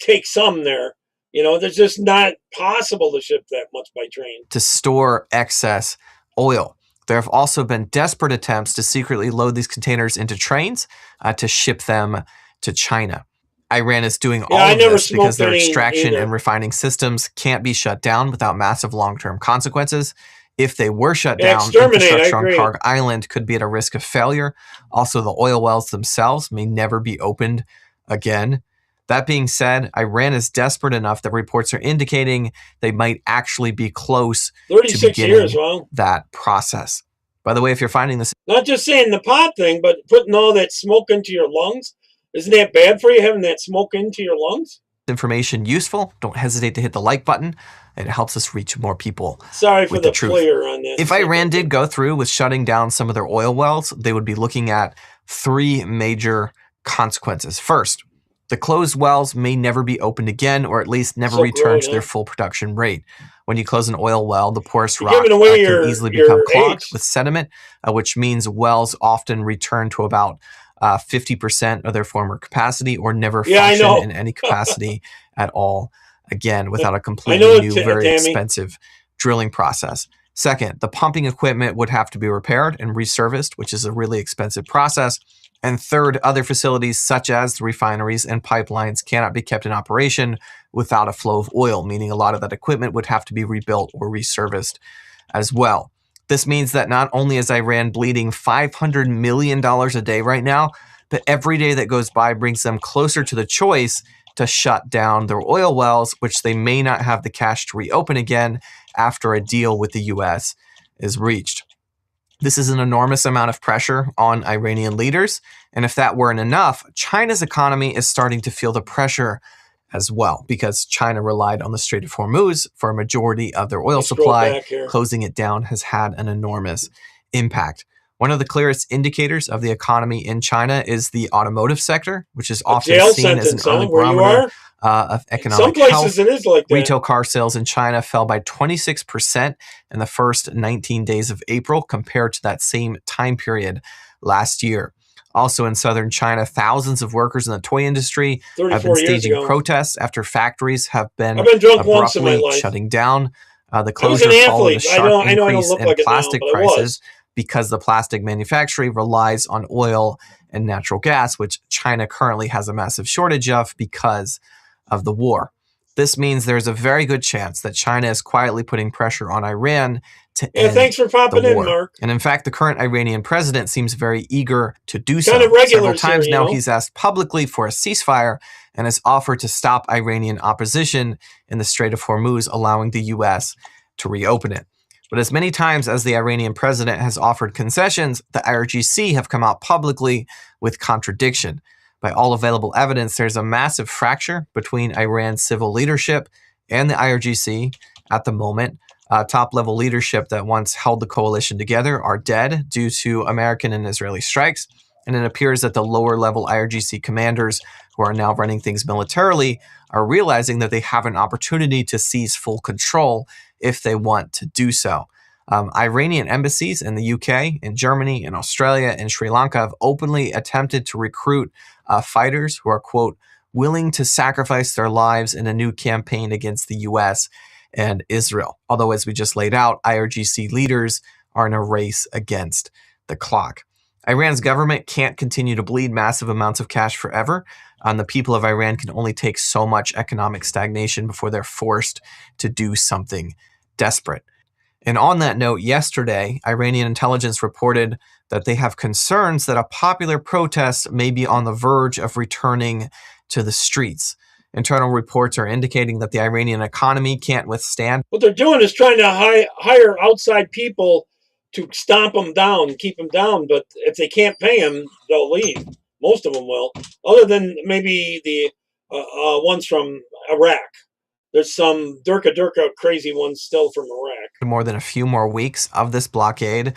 take some there. You know, there's just not possible to ship that much by train. To store excess oil. There have also been desperate attempts to secretly load these containers into trains to ship them to China. Iran is doing all of this because their extraction and refining systems can't be shut down without massive long-term consequences. If they were shut down, infrastructure on Karg Island could be at a risk of failure. Also, the oil wells themselves may never be opened again. That being said, Iran is desperate enough that reports are indicating they might actually be close to beginning that process. By the way, if you're finding this... Not just saying the pot thing, but putting all that smoke into your lungs. Isn't that bad for you, having that smoke into your lungs? Information useful, don't hesitate to hit the like button. It helps us reach more people. Sorry for the player on that. If Iran did go through with shutting down some of their oil wells, they would be looking at 3 major consequences. First, the closed wells may never be opened again, or at least never return to their full production rate. When you close an oil well, the porous rock can easily become clogged with sediment, which means wells often return to about 50% of their former capacity, or never function in any capacity at all again without a completely new, very expensive drilling process. Second, the pumping equipment would have to be repaired and reserviced, which is a really expensive process. And third, other facilities such as the refineries and pipelines cannot be kept in operation without a flow of oil, meaning a lot of that equipment would have to be rebuilt or reserviced as well. This means that not only is Iran bleeding $500 million a day right now, but every day that goes by brings them closer to the choice to shut down their oil wells, which they may not have the cash to reopen again after a deal with the US is reached. This is an enormous amount of pressure on Iranian leaders, and if that weren't enough, China's economy is starting to feel the pressure as well, because China relied on the Strait of Hormuz for a majority of their oil supply. Closing it down has had an enormous impact. One of the clearest indicators of the economy in China is the automotive sector, which is often seen as an early barometer of economic health. It is like that. Retail car sales in China fell by 26% in the first 19 days of April compared to that same time period last year. Also in southern China, thousands of workers in the toy industry have been staging protests after factories have been abruptly shutting down. The closure followed a sharp increase in plastic prices because the plastic manufacturing relies on oil and natural gas, which China currently has a massive shortage of because of the war. This means there's a very good chance that China is quietly putting pressure on Iran to end thanks for popping the war. in, Mark. And in fact, the current Iranian president seems very eager to do so. Several times now, he's asked publicly for a ceasefire and has offered to stop Iranian opposition in the Strait of Hormuz, allowing the U.S. to reopen it. But as many times as the Iranian president has offered concessions, the IRGC have come out publicly with contradiction. By all available evidence, there's a massive fracture between Iran's civil leadership and the IRGC at the moment. Top-level leadership that once held the coalition together are dead due to American and Israeli strikes, and it appears that the lower-level IRGC commanders who are now running things militarily are realizing that they have an opportunity to seize full control if they want to do so. Iranian embassies in the UK, in Germany, in Australia, and Sri Lanka have openly attempted to recruit fighters who are, quote, willing to sacrifice their lives in a new campaign against the US and Israel. Although, as we just laid out, IRGC leaders are in a race against the clock. Iran's government can't continue to bleed massive amounts of cash forever. The people of Iran can only take so much economic stagnation before they're forced to do something desperate. And on that note, yesterday, Iranian intelligence reported that they have concerns that a popular protest may be on the verge of returning to the streets. Internal reports are indicating that the Iranian economy can't withstand. What they're doing is trying to hire outside people to stomp them down, keep them down. But if they can't pay them, they'll leave. Most of them will, other than maybe the ones from Iraq. There's some durka crazy ones still from Iraq. More than a few more weeks of this blockade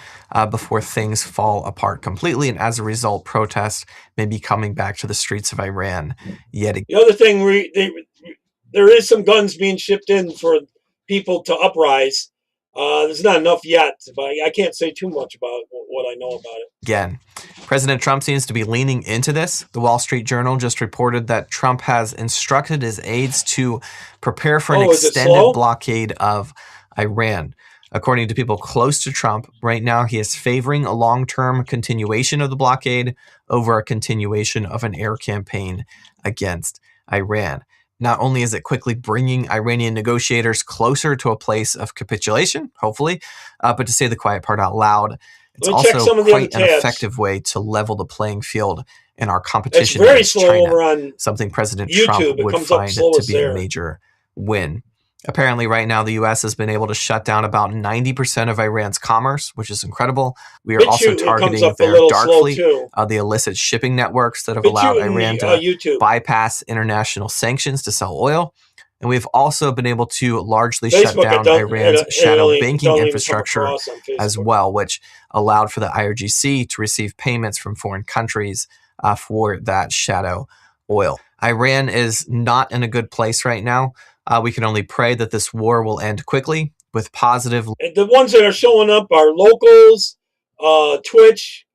before things fall apart completely. And as a result, protests may be coming back to the streets of Iran yet again. The other thing, there is some guns being shipped in for people to uprise. There's not enough yet, but I can't say too much about what I know about it. Again, President Trump seems to be leaning into this. The Wall Street Journal just reported that Trump has instructed his aides to prepare for an extended blockade of Iran. According to people close to Trump, right now he is favoring a long-term continuation of the blockade over a continuation of an air campaign against Iran. Not only is it quickly bringing Iranian negotiators closer to a place of capitulation, hopefully, but to say the quiet part out loud, it's also quite an effective way to level the playing field in our competition against China, something President Trump would find to be a major win. Apparently, right now, the U.S. has been able to shut down about 90% of Iran's commerce, which is incredible. We are also targeting their dark fleet, the illicit shipping networks that have allowed Iran to bypass international sanctions to sell oil. And we've also been able to largely shut down Iran's shadow banking infrastructure as well, which allowed for the IRGC to receive payments from foreign countries for that shadow oil. Iran is not in a good place right now. We can only pray that this war will end quickly with positive. The ones that are showing up are locals, Twitch,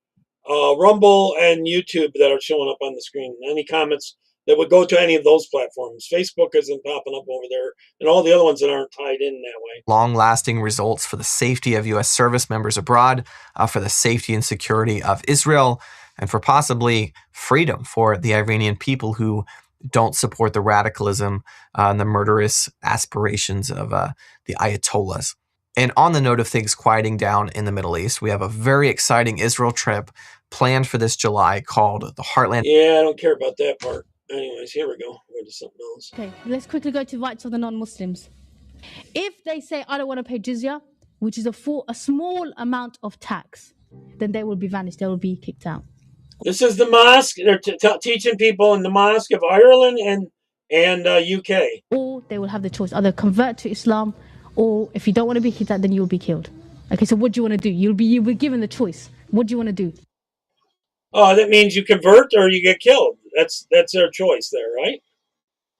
Rumble, and YouTube that are showing up on the screen. Any comments that would go to any of those platforms. Facebook isn't popping up over there, and all the other ones that aren't tied in that way. Long-lasting results for the safety of U.S. service members abroad, for the safety and security of Israel, and for possibly freedom for the Iranian people who don't support the radicalism and the murderous aspirations of the Ayatollahs. And on the note of things quieting down in the Middle East, we have a very exciting Israel trip planned for this July called the Heartland. Yeah, I don't care about that part. Anyways, here we go. We're to something else. Okay, let's quickly go to rights of the non-Muslims. If they say, I don't want to pay jizya, which is a small amount of tax, then they will be vanished. They will be kicked out. This is the mosque. They're teaching people in the mosque of Ireland and UK. Or they will have the choice, either convert to Islam, or if you don't want to be kicked out, then you will be killed. Okay, so what do you want to do? You'll be given the choice. What do you want to do? Oh, that means you convert or you get killed. That's their choice there, right?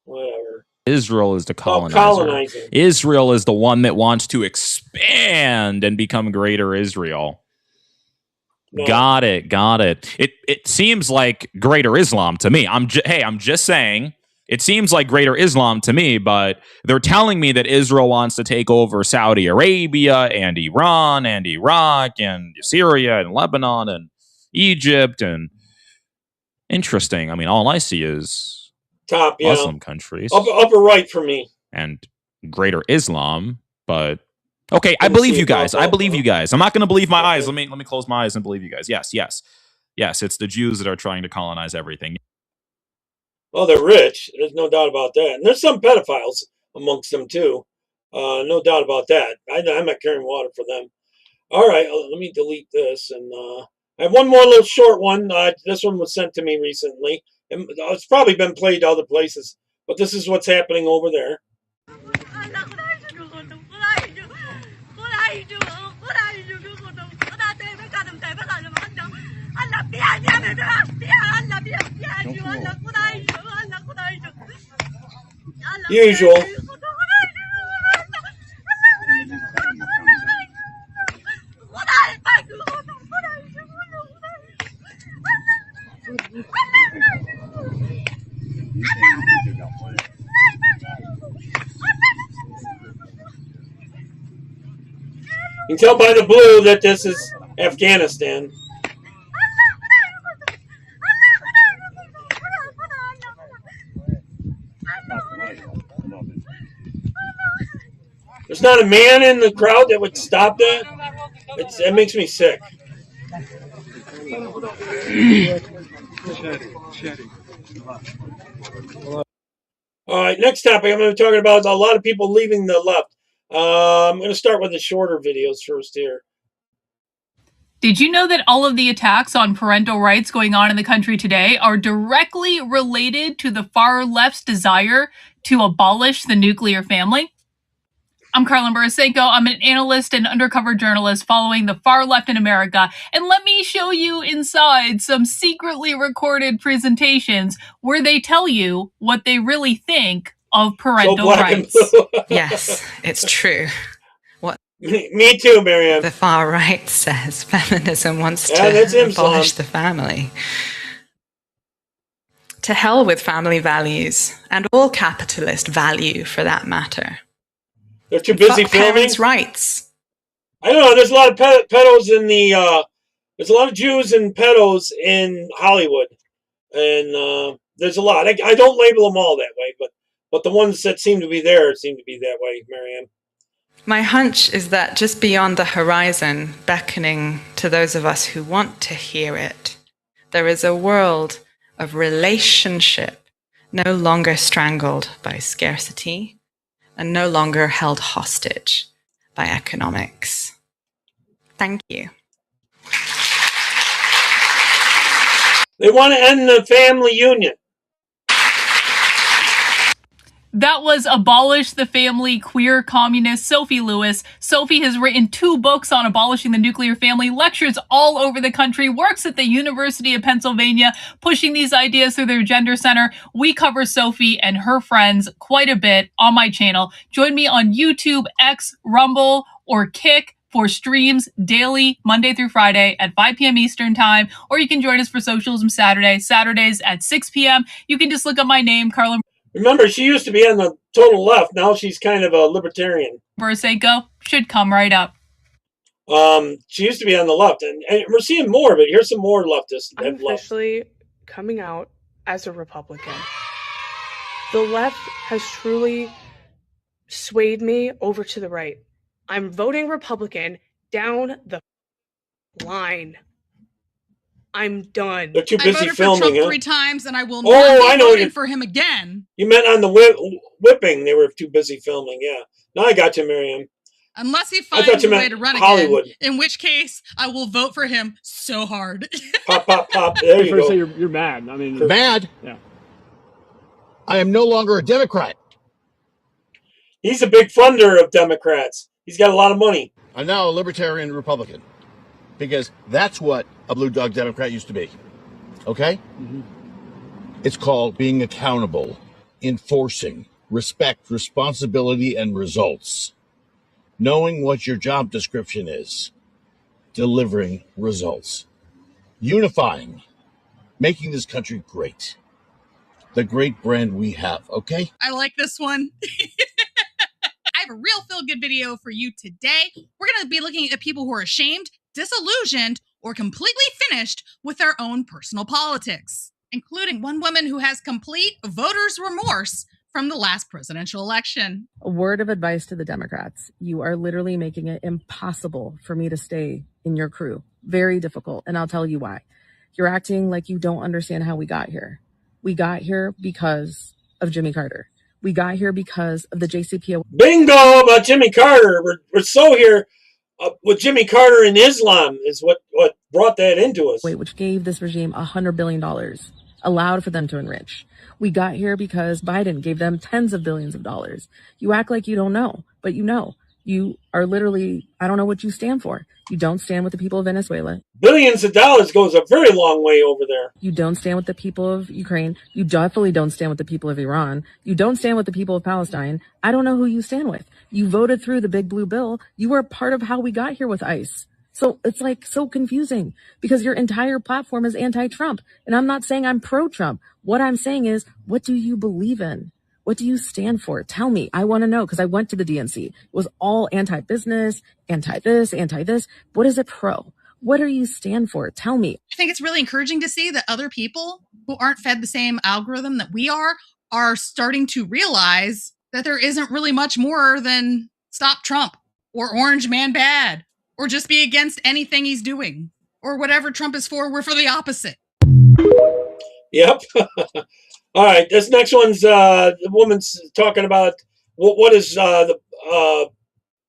Whatever. Israel is the colonizer. Colonizing. Israel is the one that wants to expand and become greater Israel. No. Got it. It seems like greater Islam to me. I'm just saying. It seems like greater Islam to me, but they're telling me that Israel wants to take over Saudi Arabia and Iran and Iraq and Syria and Lebanon and Egypt and interesting. I mean, all I see is top Muslim countries. Upper right for me. And greater Islam, but okay, I believe you guys. I believe you guys. I'm not going to believe my eyes. Let me close my eyes and believe you guys. Yes. It's the Jews that are trying to colonize everything. Well, they're rich. There's no doubt about that. And there's some pedophiles amongst them too. No doubt about that. I'm not carrying water for them. All right, let me delete this. And I have one more little short one. This one was sent to me recently. And it's probably been played other places. But this is what's happening over there. Usual. You can tell by the blue that this is Afghanistan. There's not a man in the crowd that would stop that. It makes me sick. All right, next topic I'm going to be talking about is a lot of people leaving the left. I'm going to start with the shorter videos first here. Did you know that all of the attacks on parental rights going on in the country today are directly related to the far left's desire to abolish the nuclear family? I'm Carlin Borisenko. I'm an analyst and undercover journalist following the far left in America. And let me show you inside some secretly recorded presentations where they tell you what they really think of parental rights. Yes, it's true. What? Me too, Miriam. The far right says feminism wants to abolish the family. To hell with family values and all capitalist value for that matter. They're too busy filming. Parents' rights. I don't know. There's a lot of pedos in the. There's a lot of Jews and pedos in Hollywood, and there's a lot. I don't label them all that way, but the ones that seem to be there seem to be that way, Marianne. My hunch is that just beyond the horizon, beckoning to those of us who want to hear it, there is a world of relationship no longer strangled by scarcity and no longer held hostage by economics. Thank you. They want to end the family union. That was Abolish the Family queer communist Sophie Lewis. Sophie has written 2 books on abolishing the nuclear family, lectures all over the country, works at the University of Pennsylvania, pushing these ideas through their gender center. We cover Sophie and her friends quite a bit on my channel. Join me on YouTube, X, Rumble, or Kick. for streams daily, Monday through Friday at 5 p.m. Eastern Time, or you can join us for Socialism Saturdays at 6 p.m. You can just look up my name, Carla. Remember, she used to be on the total left. Now she's kind of a libertarian. Burseco should come right up. She used to be on the left, and we're seeing more, but here's some more leftists. I'm officially coming out as a Republican. The left has truly swayed me over to the right. I'm voting Republican down the line. I'm done. They're too busy I voted filming, for Trump huh? 3 times, and I will Oh, not I be know voting you- for him again. You meant on the whipping. They were too busy filming. Yeah. Now I got you, Miriam. Unless he I thought finds you a way meant to run Hollywood. again, in which case I will vote for him so hard. Pop, pop, pop. There you First go. say you're mad. I mean, mad? Yeah. I am no longer a Democrat. He's a big funder of Democrats. He's got a lot of money. I'm now a libertarian Republican because that's what a blue dog Democrat used to be. Okay? Mm-hmm. It's called being accountable, enforcing, respect, responsibility, and results. Knowing what your job description is, delivering results, unifying, making this country great. The great brand we have, okay? I like this one. I have a real feel-good video for you today. We're going to be looking at people who are ashamed, disillusioned, or completely finished with their own personal politics, including one woman who has complete voter's remorse from the last presidential election. A word of advice to the Democrats. You are literally making it impossible for me to stay in your crew. Very difficult. And I'll tell you why. You're acting like you don't understand how we got here. We got here because of Jimmy Carter. We got here because of the JCPOA. Bingo about Jimmy Carter. We're so here with Jimmy Carter and Islam is what brought that into us. Which gave this regime $100 billion, allowed for them to enrich. We got here because Biden gave them tens of billions of dollars. You act like you don't know, but you know. You are literally, I don't know what you stand for. You don't stand with the people of Venezuela. Billions of dollars goes a very long way over there. You don't stand with the people of Ukraine. You definitely don't stand with the people of Iran. You don't stand with the people of Palestine. I don't know who you stand with. You voted through the big blue bill. You were part of how we got here with ICE. So it's like so confusing because your entire platform is anti-Trump. And I'm not saying I'm pro-Trump. What I'm saying is, what do you believe in? What do you stand for? Tell me. I want to know because I went to the DNC. It was all anti-business, anti-this, anti-this. What is it pro? What do you stand for? Tell me. I think it's really encouraging to see that other people who aren't fed the same algorithm that we are starting to realize that there isn't really much more than stop Trump or orange man bad or just be against anything he's doing or whatever Trump is for. We're for the opposite. Yep. All right. This next one's the woman's talking about what is the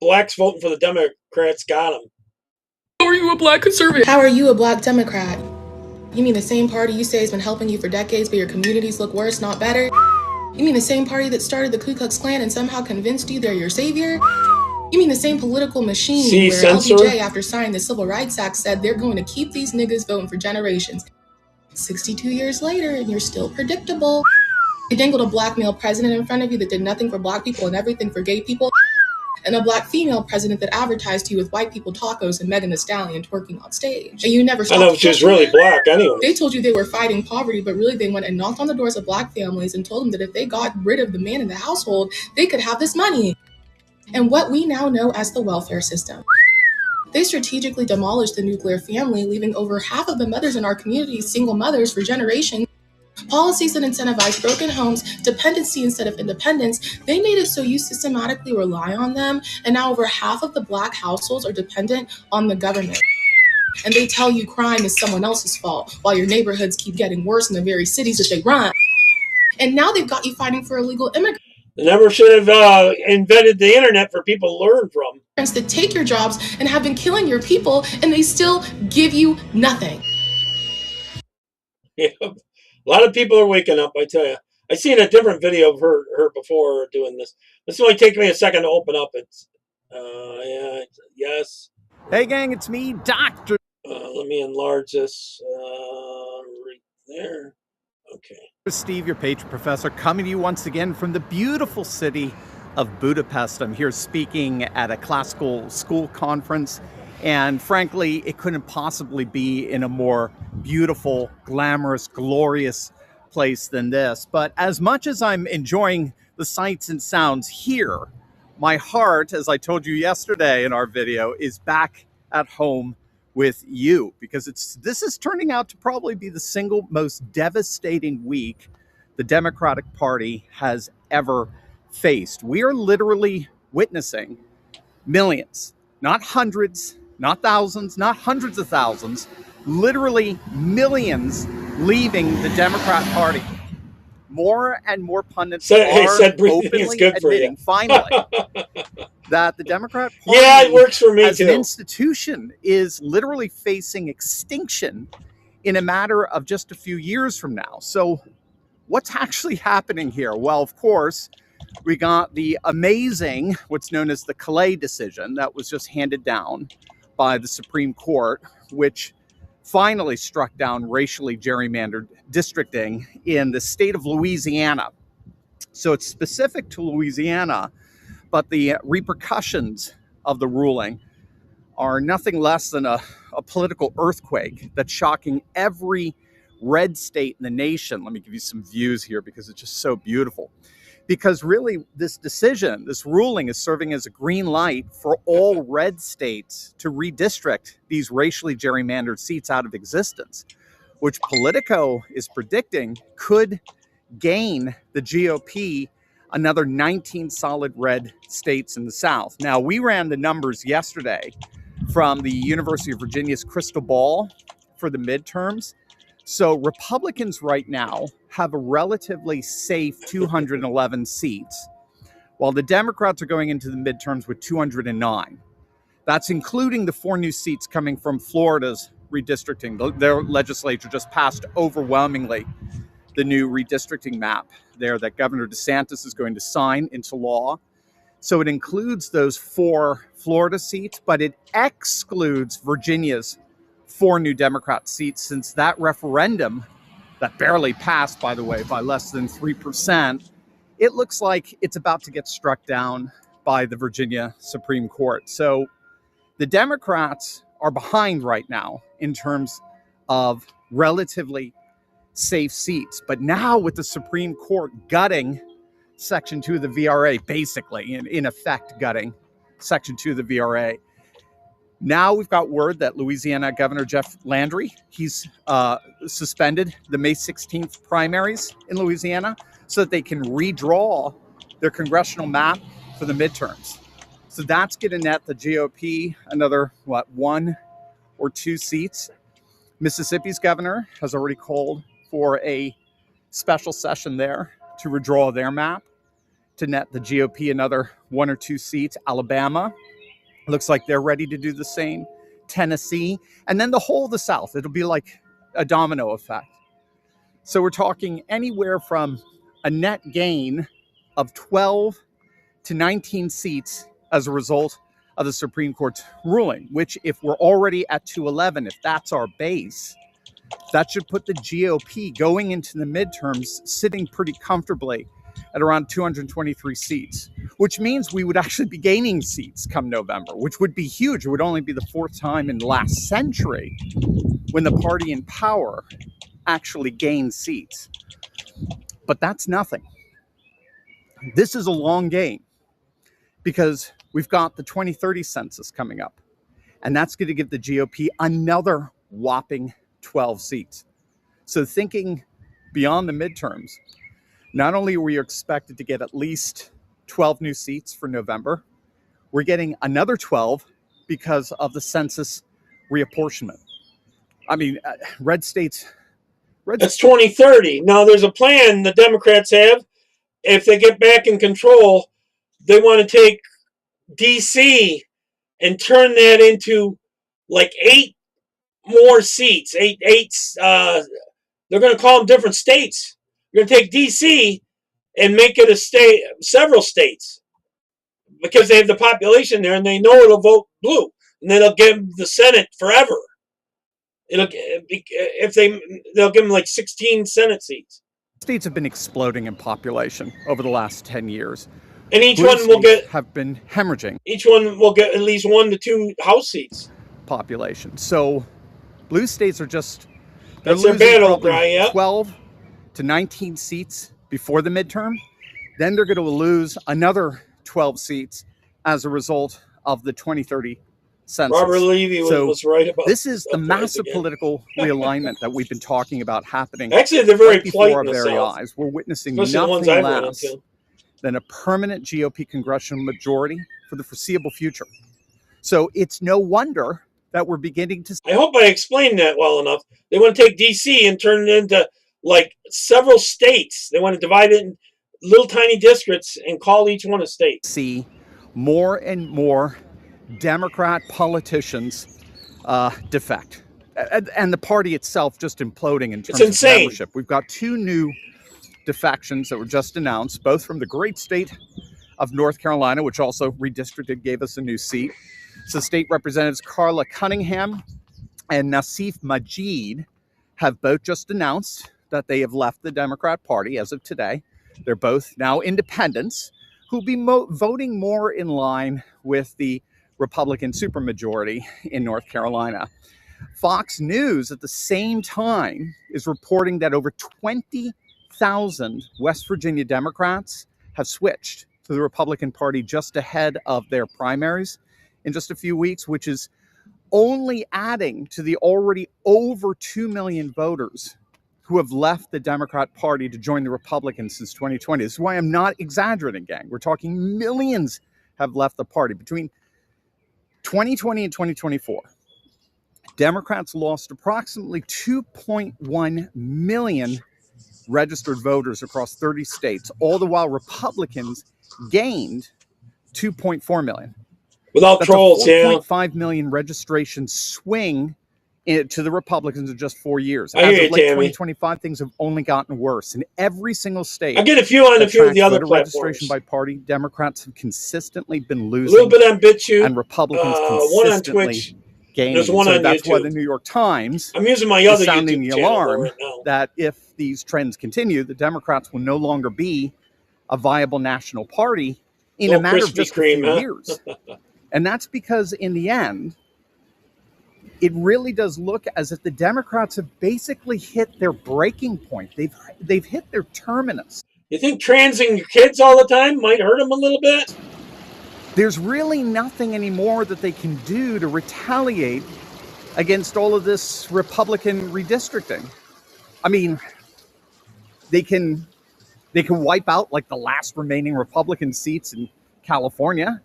blacks voting for the Democrats got them. How are you a black conservative? How are you a black Democrat? You mean the same party you say has been helping you for decades, but your communities look worse, not better? You mean the same party that started the Ku Klux Klan and somehow convinced you they're your savior? You mean the same political machine where LBJ, after signing the Civil Rights Act, said they're going to keep these niggas voting for generations? 62 years later, and you're still predictable. You dangled a black male president in front of you that did nothing for black people and everything for gay people, and a black female president that advertised to you with white people tacos and Megan Thee Stallion twerking on stage. And you never stopped. I know she's really black anyway. They told you they were fighting poverty, but really they went and knocked on the doors of black families and told them that if they got rid of the man in the household, they could have this money. And what we now know as the welfare system. They strategically demolished the nuclear family, leaving over half of the mothers in our community single mothers for generations. Policies that incentivize broken homes, dependency instead of independence, they made it so you systematically rely on them, and now over half of the black households are dependent on the government. And they tell you crime is someone else's fault, while your neighborhoods keep getting worse in the very cities that they run. And now they've got you fighting for illegal immigrants. They never should have invented the internet for people to learn from. That take your jobs and have been killing your people, and they still give you nothing. Yeah. A lot of people are waking up, I tell you. I seen a different video of her before doing this. This only takes me a second to open up. It's, yes. Hey gang, it's me, Dr. Let me enlarge this right there. Okay. Steve, your patron professor, coming to you once again from the beautiful city of Budapest. I'm here speaking at a classical school conference, and frankly, it couldn't possibly be in a more beautiful, glamorous, glorious place than this. But as much as I'm enjoying the sights and sounds here, my heart, as I told you yesterday in our video, is back at home with you, because this is turning out to probably be the single most devastating week the Democratic Party has ever faced. We are literally witnessing millions, not hundreds, not thousands, not hundreds of thousands, literally millions leaving the Democrat Party. More and more pundits are openly admitting, finally, that the Democrat Party, it works for me as too. an institution, is literally facing extinction in a matter of just a few years from now. So what's actually happening here? Well, of course, we got the amazing, what's known as the Calais decision that was just handed down by the Supreme Court, which finally struck down racially gerrymandered districting in the state of Louisiana. So it's specific to Louisiana, but the repercussions of the ruling are nothing less than a political earthquake that's shocking every red state in the nation. Let me give you some views here because it's just so beautiful. Because really, this decision, this ruling, is serving as a green light for all red states to redistrict these racially gerrymandered seats out of existence, which Politico is predicting could gain the GOP another 19 solid red states in the South. Now, we ran the numbers yesterday from the University of Virginia's crystal ball for the midterms. So Republicans right now have a relatively safe 211 seats, while the Democrats are going into the midterms with 209. That's including the 4 new seats coming from Florida's redistricting. Their legislature just passed overwhelmingly the new redistricting map there that Governor DeSantis is going to sign into law. So it includes those 4 Florida seats, but it excludes Virginia's 4 new Democrat seats, since that referendum that barely passed, by the way, by less than 3%, it looks like it's about to get struck down by the Virginia Supreme Court. So the Democrats are behind right now in terms of relatively safe seats. But now with the Supreme Court gutting Section 2 of the VRA, basically, in effect gutting Section 2 of the VRA, now we've got word that Louisiana Governor Jeff Landry, he's suspended the May 16th primaries in Louisiana so that they can redraw their congressional map for the midterms. So that's going to net the GOP another, 1 or 2 seats. Mississippi's governor has already called for a special session there to redraw their map to net the GOP another 1 or 2 seats. Alabama looks like they're ready to do the same. Tennessee, and then the whole of the South. It'll be like a domino effect. So we're talking anywhere from a net gain of 12 to 19 seats as a result of the Supreme Court's ruling, which, if we're already at 211, if that's our base, that should put the GOP going into the midterms sitting pretty comfortably at around 223 seats, which means we would actually be gaining seats come November, which would be huge. It would only be the 4th time in the last century when the party in power actually gained seats. But that's nothing. This is a long game because we've got the 2030 census coming up, and that's going to give the GOP another whopping 12 seats. So thinking beyond the midterms, not only are we expected to get at least 12 new seats for November, we're getting another 12 because of the census reapportionment. I mean, red states... That's 2030. Now, there's a plan the Democrats have. If they get back in control, they want to take D.C. and turn that into like 8 more seats. Eight. They're going to call them different states. They're going to take D.C. and make it a state, several states, because they have the population there and they know it'll vote blue, and then they'll give them the Senate forever. They'll give them like 16 Senate seats. States have been exploding in population over the last 10 years. And each Blue one will states get have been hemorrhaging. Each one will get at least 1 to 2 House seats. Population. So blue states are just they're That's their losing battle probably cry, yeah. 12 to 19 seats before the midterm. Then they're going to lose another 12 seats as a result of the 2030 census. Robert Levy was right about this is the uprise massive again. political realignment that we've been talking about happening Actually, they're very right before polite our in the very South, eyes. We're witnessing especially the ones nothing I've run less into. than a permanent GOP congressional majority for the foreseeable future. So it's no wonder that we're beginning to... I hope I explained that well enough. They want to take D.C. and turn it into like several states. They want to divide it in little tiny districts and call each one a state. See more and more Democrat politicians defect. And the party itself just imploding in terms of membership. We've got 2 new defections that were just announced, both from the great state of North Carolina, which also redistricted, gave us a new seat. So State Representatives Carla Cunningham and Nasif Majid have both just announced that they have left the Democrat Party as of today. They're both now independents who'll be voting more in line with the Republican supermajority in North Carolina. Fox News at the same time is reporting that over 20,000 West Virginia Democrats have switched to the Republican Party just ahead of their primaries in just a few weeks, which is only adding to the already over 2 million voters who have left the Democrat Party to join the Republicans since 2020. This is why I'm not exaggerating, gang. We're talking millions have left the party. Between 2020 and 2024, Democrats lost approximately 2.1 million registered voters across 30 states, all the while Republicans gained 2.4 million. Without trolls, yeah. 4.5 million registration swing to the Republicans in just 4 years. I hear As you, of late Tammy. 2025, things have only gotten worse. In every single state, I get a few on a few of the other voter platforms. registration by party, Democrats have consistently been A losing. little bit on BitChute, and Republicans one on consistently Twitch. gaining. There's one so on that's why YouTube. the New York Times I'm using my is other sounding YouTube the channel alarm right now. that if these trends continue, the Democrats will no longer be a viable national party in a Little matter of Krispy just Kreme, a few huh? years. And that's because in the end, it really does look as if the Democrats have basically hit their breaking point. They've hit their terminus. You think transing your kids all the time might hurt them a little bit? There's really nothing anymore that they can do to retaliate against all of this Republican redistricting. I mean, they can wipe out like the last remaining Republican seats in California,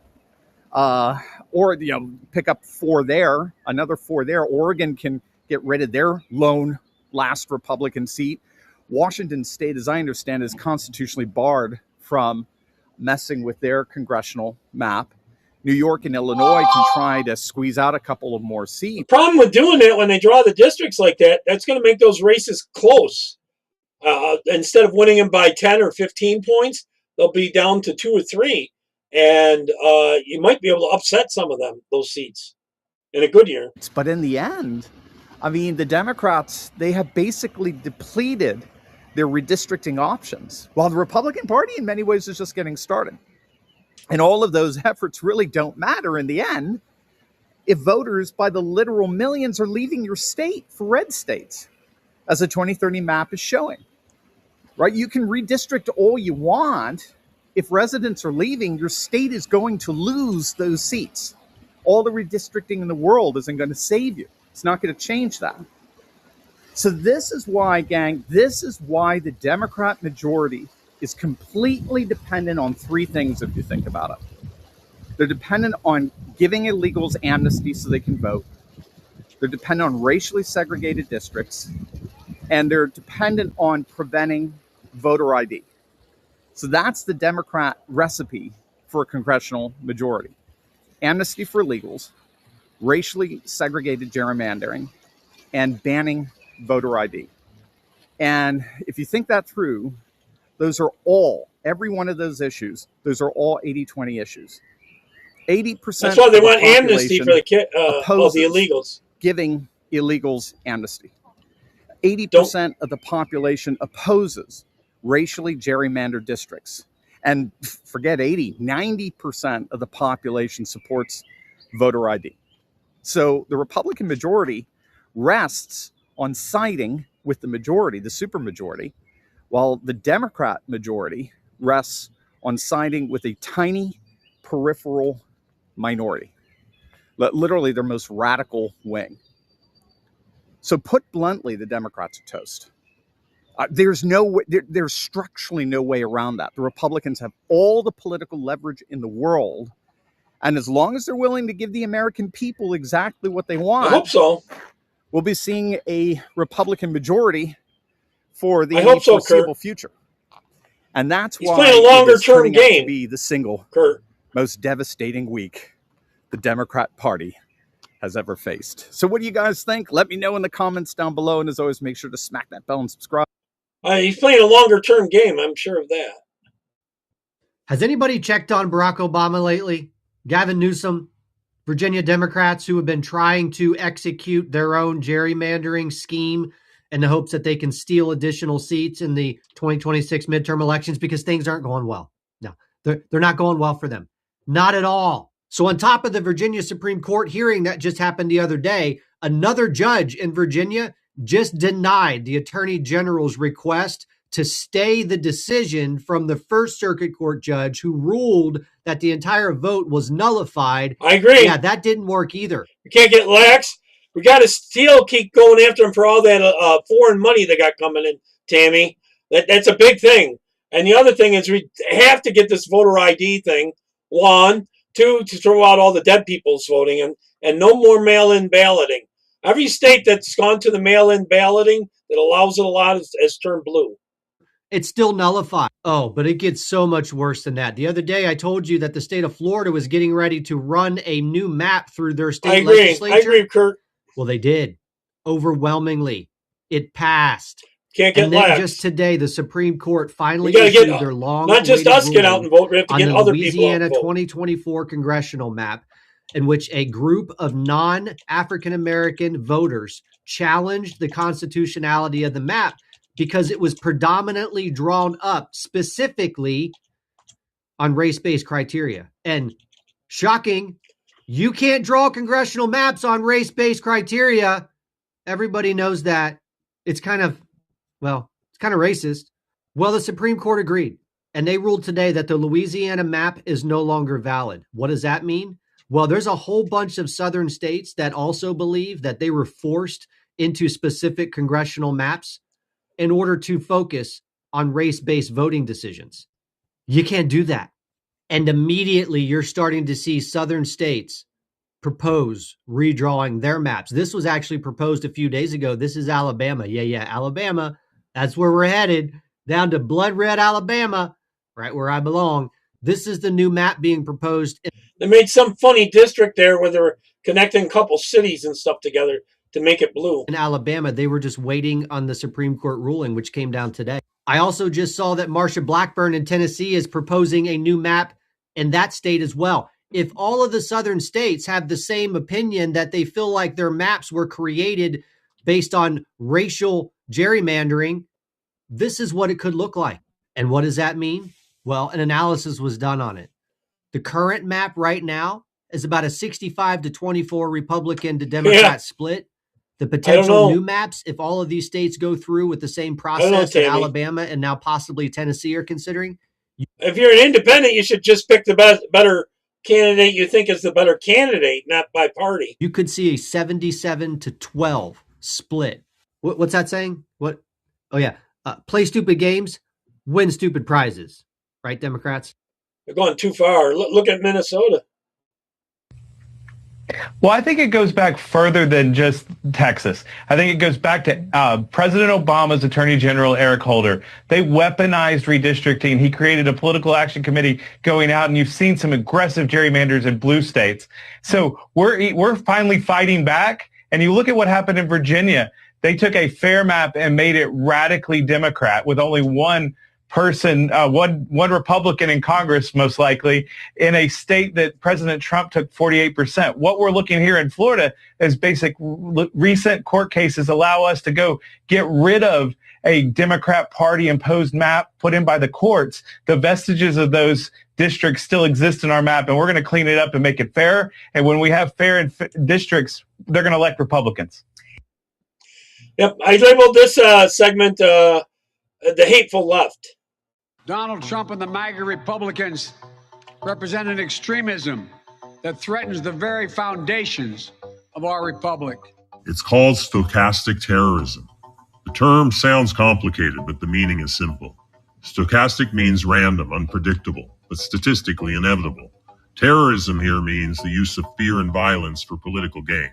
or pick up 4 there, another 4 there. Oregon can get rid of their lone last Republican seat. Washington State, as I understand, is constitutionally barred from messing with their congressional map. New York and Illinois can try to squeeze out a couple of more seats. The problem with doing that when they draw the districts like that, that's going to make those races close. Instead of winning them by 10 or 15 points, they'll be down to 2 or 3. And you might be able to upset some of them, those seats, in a good year. But in the end, I mean, the Democrats, they have basically depleted their redistricting options, while the Republican Party in many ways is just getting started. And all of those efforts really don't matter in the end if voters by the literal millions are leaving your state for red states, as the 2030 map is showing. Right? You can redistrict all you want. If residents are leaving, your state is going to lose those seats. All the redistricting in the world isn't going to save you. It's not going to change that. So this is why, gang, this is why the Democrat majority is completely dependent on 3 things, if you think about it. They're dependent on giving illegals amnesty so they can vote. They're dependent on racially segregated districts. And they're dependent on preventing voter ID. So that's the Democrat recipe for a congressional majority. Amnesty for illegals, racially segregated gerrymandering, and banning voter ID. And if you think that through, those are all, every one of those issues, those are all 80-20 issues. 80%. That's why they want amnesty for the illegals. Giving illegals amnesty. 80% of the population opposes racially gerrymandered districts. And forget 80, 90% of the population supports voter ID. So the Republican majority rests on siding with the majority, the supermajority, while the Democrat majority rests on siding with a tiny peripheral minority, literally their most radical wing. So put bluntly, the Democrats are toast. There's structurally no way around that. The Republicans have all the political leverage in the world, and as long as they're willing to give the American people exactly what they want, I hope so. We'll be seeing a Republican majority for the foreseeable future. And that's He's why playing a longer-term game. To be the single Kurt. most devastating week the Democrat Party has ever faced. So what do you guys think? Let me know in the comments down below. And as always, make sure to smack that bell and subscribe. He's playing a longer-term game. I'm sure of that. Has anybody checked on Barack Obama lately? Gavin Newsom, Virginia Democrats who have been trying to execute their own gerrymandering scheme in the hopes that they can steal additional seats in the 2026 midterm elections because things aren't going well. No, they're not going well for them. Not at all. So on top of the Virginia Supreme Court hearing that just happened the other day, another judge in Virginia just denied the Attorney General's request to stay the decision from the First Circuit Court judge who ruled that the entire vote was nullified. I agree. Yeah, that didn't work either. We can't get lax. We got to still keep going after them for all that foreign money they got coming in, Tammy. That's a big thing. And the other thing is we have to get this voter ID thing, one. Two, to throw out all the dead people's voting and no more mail-in balloting. Every state that's gone to the mail-in balloting that allows it a lot has turned blue. It's still nullified. Oh, but it gets so much worse than that. The other day, I told you that the state of Florida was getting ready to run a new map through their state legislature. I agree, Kurt. Well, they did. Overwhelmingly. It passed. Can't get and then lax. Just today, the Supreme Court finally issued their long not just us get out and vote, we have to get other people out and vote. Louisiana 2024 congressional map, in which a group of non-African American voters challenged the constitutionality of the map because it was predominantly drawn up specifically on race-based criteria. And shocking, you can't draw congressional maps on race-based criteria. Everybody knows that. It's kind of racist. Well, the Supreme Court agreed, and they ruled today that the Louisiana map is no longer valid. What does that mean? Well, there's a whole bunch of southern states that also believe that they were forced into specific congressional maps in order to focus on race-based voting decisions. You can't do that. And immediately you're starting to see southern states propose redrawing their maps. This was actually proposed a few days ago. This is Alabama. Yeah, Alabama. That's where we're headed, down to blood red Alabama, right where I belong. This is the new map being proposed. They made some funny district there where they were connecting a couple cities and stuff together to make it blue. In Alabama, they were just waiting on the Supreme Court ruling, which came down today. I also just saw that Marsha Blackburn in Tennessee is proposing a new map in that state as well. If all of the southern states have the same opinion that they feel like their maps were created based on racial gerrymandering, this is what it could look like. And what does that mean? Well, an analysis was done on it. The current map right now is about a 65 to 24 Republican to Democrat split. The potential new maps, if all of these states go through with the same process that Alabama and now possibly Tennessee are considering. If you're an independent, you should just pick the better candidate you think is the better candidate, not by party. You could see a 77 to 12 split. What's that saying? What? Oh, yeah. Play stupid games, win stupid prizes. Right, Democrats? They're going too far. Look at Minnesota. Well, I think it goes back further than just Texas. I think it goes back to President Obama's Attorney General, Eric Holder. They weaponized redistricting. He created a political action committee going out, and you've seen some aggressive gerrymanders in blue states. So we're finally fighting back. And you look at what happened in Virginia. They took a fair map and made it radically Democrat with only one person, one Republican in Congress, most likely, in a state that President Trump took 48%. What we're looking here in Florida is recent court cases allow us to go get rid of a Democrat Party imposed map put in by the courts. The vestiges of those districts still exist in our map, and we're going to clean it up and make it fair. And when we have fair districts, they're going to elect Republicans. Yep, I labeled this segment the hateful left. Donald Trump and the MAGA Republicans represent an extremism that threatens the very foundations of our republic. It's called stochastic terrorism. The term sounds complicated, but the meaning is simple. Stochastic means random, unpredictable, but statistically inevitable. Terrorism here means the use of fear and violence for political gain.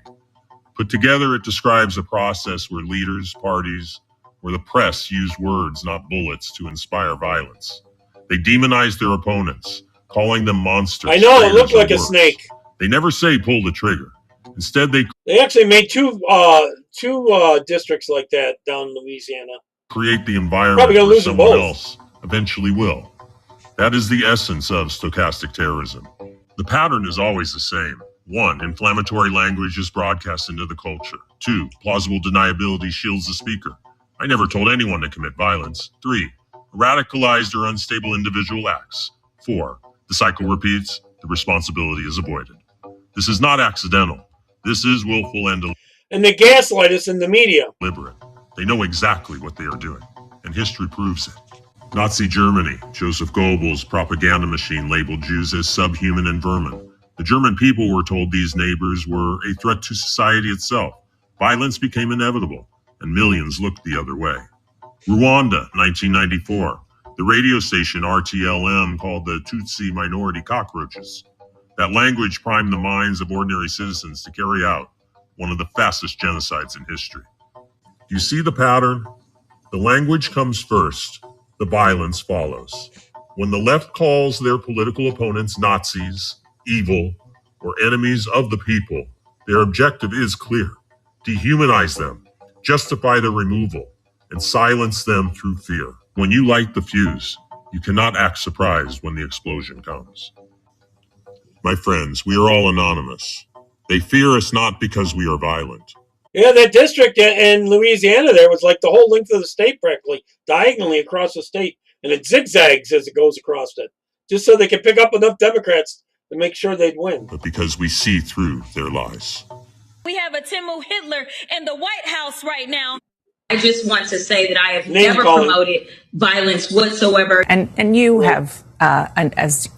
Put together, it describes a process where leaders, parties, or the press use words, not bullets, to inspire violence. They demonize their opponents, calling them monsters. I know, it looked like a snake. They never say pull the trigger. Instead, they actually made two districts like that down in Louisiana. Create the environment where someone else eventually will. That is the essence of stochastic terrorism. The pattern is always the same. 1. Inflammatory language is broadcast into the culture. 2. Plausible deniability shields the speaker. I never told anyone to commit violence. 3. Radicalized or unstable individual acts. 4. The cycle repeats. The responsibility is avoided. This is not accidental. This is willful and they gaslight us in the media. Deliberate. They know exactly what they are doing, and history proves it. Nazi Germany, Joseph Goebbels' propaganda machine labeled Jews as subhuman and vermin. The German people were told these neighbors were a threat to society itself. Violence became inevitable, and millions looked the other way. Rwanda, 1994. The radio station RTLM called the Tutsi minority cockroaches. That language primed the minds of ordinary citizens to carry out one of the fastest genocides in history. Do you see the pattern? The language comes first, the violence follows. When the left calls their political opponents Nazis, evil, or enemies of the people, their objective is clear: dehumanize them, justify their removal, and silence them through fear. When you light the fuse, you cannot act surprised when the explosion comes. My friends, we are all anonymous. They fear us not because we are violent. Yeah, that district in Louisiana there was like the whole length of the state practically, diagonally across the state, and it zigzags as it goes across it, just so they can pick up enough Democrats to make sure they'd win. But because we see through their lies. We have a Timo Hitler in the White House right now. I just want to say that I have never promoted violence whatsoever. And you have, and as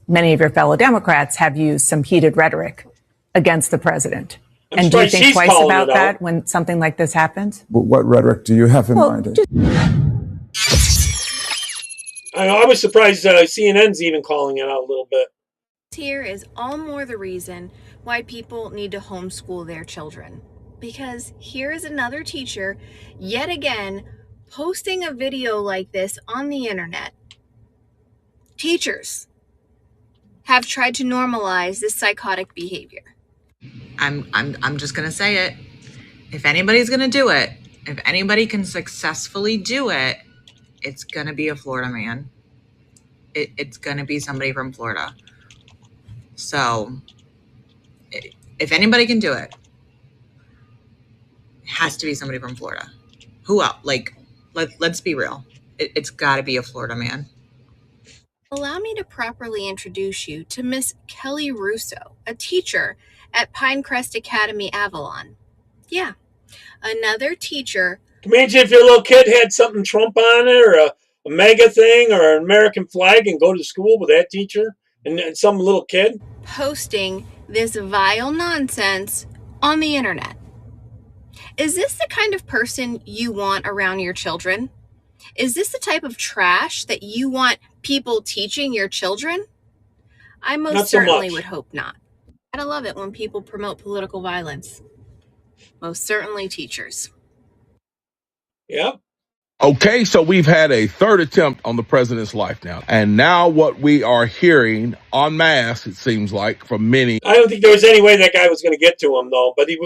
many of your fellow Democrats have used some heated rhetoric against the president. And do you think twice about that when something like this happens? What rhetoric do you have in mind? I was surprised CNN's even calling it out a little bit. Here is all more the reason why people need to homeschool their children. Because here is another teacher, yet again, posting a video like this on the internet. Teachers have tried to normalize this psychotic behavior. I'm just gonna say it. If anybody's gonna do it, if anybody can successfully do it, it's gonna be a Florida man. It's gonna be somebody from Florida. So if anybody can do it, it has to be somebody from Florida. Who else? Like, let's be real. It's gotta be a Florida man. Allow me to properly introduce you to Miss Kelly Russo, a teacher at Pinecrest Academy, Avalon. Yeah, another teacher. Imagine if your little kid had something Trump on it, or a MAGA thing, or an American flag, and go to school with that teacher and some little kid posting this vile nonsense on the internet. Is this the kind of person you want around your children? Is this the type of trash that you want people teaching your children? I most certainly would hope not. I love it when people promote political violence. Most certainly teachers. Yep. Okay, so we've had a third attempt on the president's life now. And now what we are hearing en masse, it seems like, from many. I don't think there was any way that guy was going to get to him, though. But he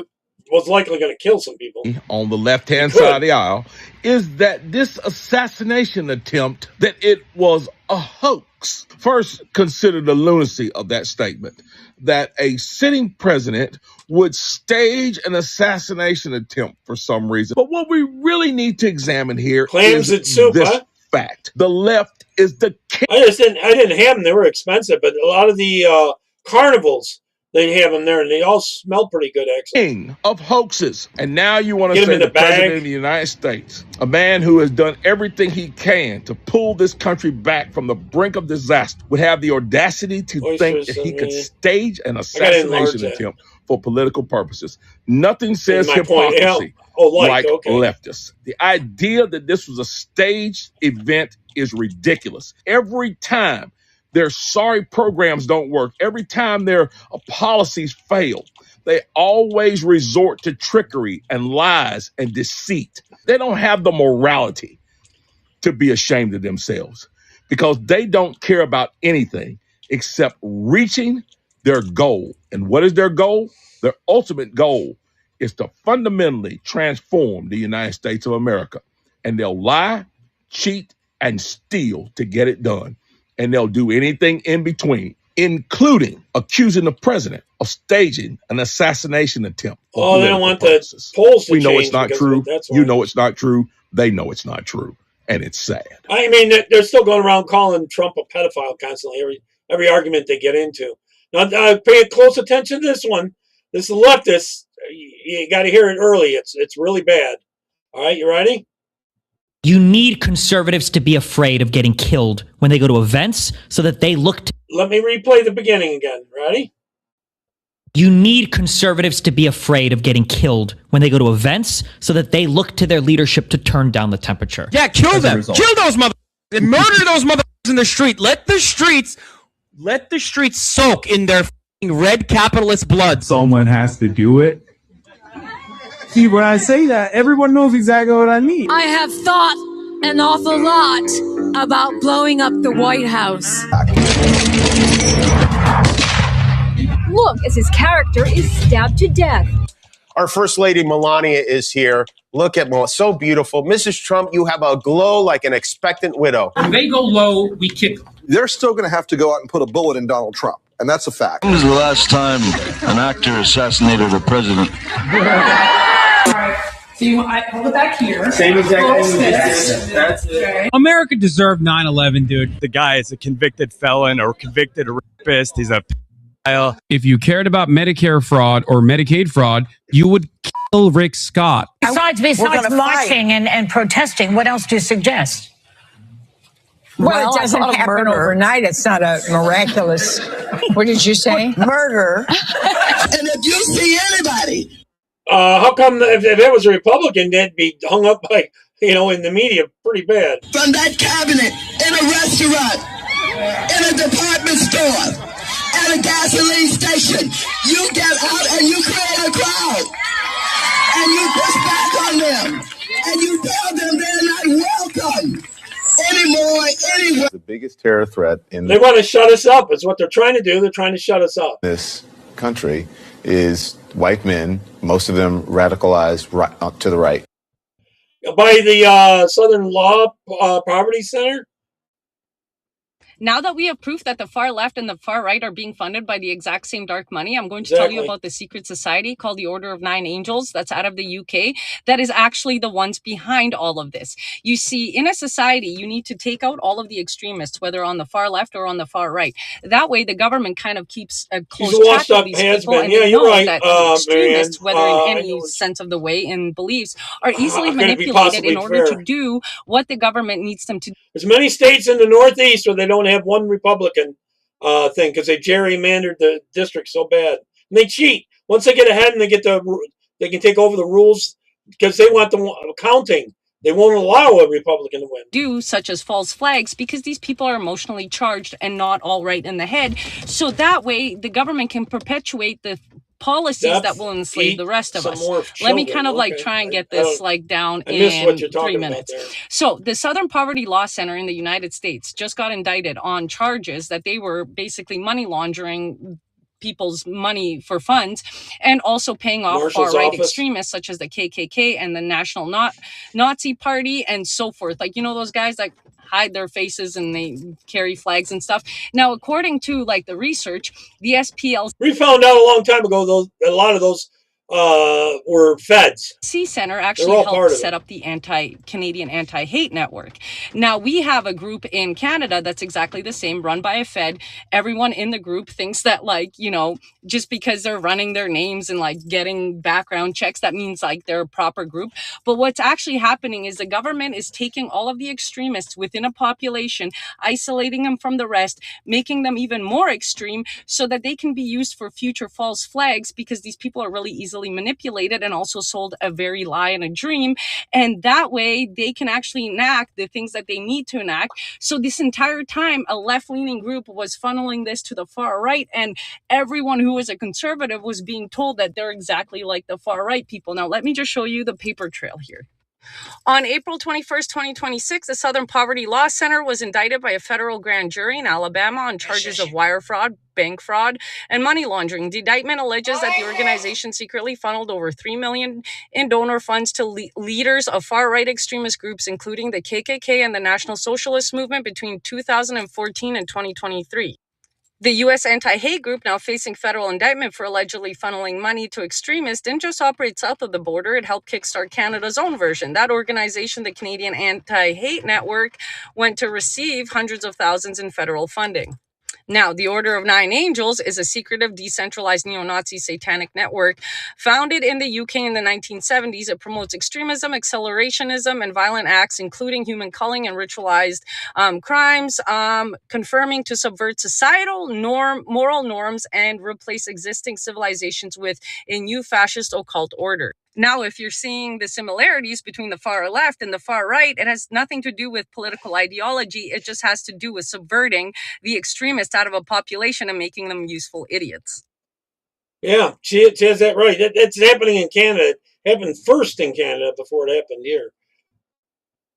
was likely going to kill some people. On the left-hand side of the aisle, is that this assassination attempt, that it was a hoax. First, consider the lunacy of that statement, that a sitting president would stage an assassination attempt for some reason. But what we really need to examine here Clams is and soup, this huh? fact. The left is the king. I didn't have them. They were expensive, but a lot of the carnivals, they have them there, and they all smell pretty good, actually. King of hoaxes. And now you want to Get him say in the the bag. president of the United States, a man who has done everything he can to pull this country back from the brink of disaster, would have the audacity to think that he could stage an assassination attempt for political purposes. Nothing says hypocrisy like leftists. The idea that this was a staged event is ridiculous. Every time their sorry programs don't work, every time their policies fail, they always resort to trickery and lies and deceit. They don't have the morality to be ashamed of themselves because they don't care about anything except reaching their goal. And what is their goal? Their ultimate goal is to fundamentally transform the United States of America. And they'll lie, cheat, and steal to get it done. And they'll do anything in between, including accusing the president of staging an assassination attempt. Oh, they don't want the polls to change. We know it's not true. That's You know it's not true. They know it's not true. And it's sad. I mean, they're still going around calling Trump a pedophile constantly, every argument they get into. Now, pay close attention to this one. This leftist, you got to hear it early. It's really bad. All right, you ready? You need conservatives to be afraid of getting killed when they go to events so that they look to... Let me replay the beginning again. Ready? You need conservatives to be afraid of getting killed when they go to events so that they look to their leadership to turn down the temperature. Yeah, kill them. Kill those mother... and murder those motherfuckers in the street. Let the streets soak in their red capitalist blood. Someone has to do it. See, when I say that, everyone knows exactly what I mean. I have thought an awful lot about blowing up the White House. Look, as his character is stabbed to death. Our First Lady Melania is here. Look at Melania, so beautiful. Mrs. Trump, you have a glow like an expectant widow. When they go low, we kick them. They're still going to have to go out and put a bullet in Donald Trump. And that's a fact. When was the last time an actor assassinated a president? So hold it back here. Same exact thing. That's it. America deserved 9/11, dude. The guy is a convicted felon or convicted rapist. He's a pedophile. If you cared about Medicare fraud or Medicaid fraud, you would kill Rick Scott. Besides marching and protesting, what else do you suggest? Well, it doesn't happen overnight. It's not a miraculous. What did you say? Murder. And if you see anybody. How come if it was a Republican, they'd be hung up by, in the media pretty bad? From that cabinet, in a restaurant, in a department store, at a gasoline station, you get out and you create a crowd. And you push back on them. And you tell them they're not welcome anymore, anywhere. The biggest terror threat in They want to shut us up. It's what they're trying to do. They're trying to shut us up. This country is white men, most of them radicalized to the right. By the Southern Law Poverty Center? Now that we have proof that the far left and the far right are being funded by the exact same dark money, I'm going to tell you about the secret society called the Order of Nine Angels that's out of the UK that is actually the ones behind all of this. You see, in a society, you need to take out all of the extremists, whether on the far left or on the far right. That way, the government kind of keeps a close track of these people, and they know that extremists, whether in any sense of the way and beliefs, are easily manipulated in order to do what the government needs them to do. There's many states in the Northeast where they don't have one Republican thing because they gerrymandered the district so bad. And they cheat. Once they get ahead and they can take over the rules because they want the counting. They won't allow a Republican to win. Do such as false flags because these people are emotionally charged and not all right in the head. So that way the government can perpetuate the policies that will enslave the rest of us. Let me kind of try and get this down in 3 minutes. So the Southern Poverty Law Center in the United States just got indicted on charges that they were basically money laundering people's money for funds, and also paying off far-right extremists such as the KKK and the National Nazi Party and so forth. Like, those guys that hide their faces and they carry flags and stuff. Now, according to like the research, the SPLC, we found out a long time ago a lot of those were feds. Center actually helped set up the Canadian anti-hate network. Now, we have a group in Canada that's exactly the same, run by a fed. Everyone in the group thinks that, like, just because they're running their names and like getting background checks, that means like they're a proper group. But what's actually happening is the government is taking all of the extremists within a population, isolating them from the rest, making them even more extreme so that they can be used for future false flags, because these people are really easily manipulated and also sold a very lie and a dream. And that way they can actually enact the things that they need to enact. So this entire time, a left-leaning group was funneling this to the far right, and everyone who was a conservative was being told that they're exactly like the far right people. Now, let me just show you the paper trail here. On April 21st, 2026, the Southern Poverty Law Center was indicted by a federal grand jury in Alabama on charges of wire fraud, bank fraud, and money laundering. The indictment alleges that the organization secretly funneled over $3 million in donor funds to leaders of far-right extremist groups, including the KKK and the National Socialist Movement, between 2014 and 2023. The U.S. anti-hate group, now facing federal indictment for allegedly funneling money to extremists, didn't just operate south of the border. It helped kickstart Canada's own version. That organization, the Canadian Anti-Hate Network, went to receive hundreds of thousands in federal funding. Now, the Order of Nine Angels is a secretive, decentralized neo-Nazi satanic network founded in the UK in the 1970s. It promotes extremism, accelerationism, and violent acts, including human culling and ritualized crimes, confirming to subvert societal moral norms and replace existing civilizations with a new fascist occult order. Now, if you're seeing the similarities between the far left and the far right, it has nothing to do with political ideology. It just has to do with subverting the extremists out of a population and making them useful idiots. Yeah, she has that right. That's happening in Canada. It happened first in Canada before it happened here.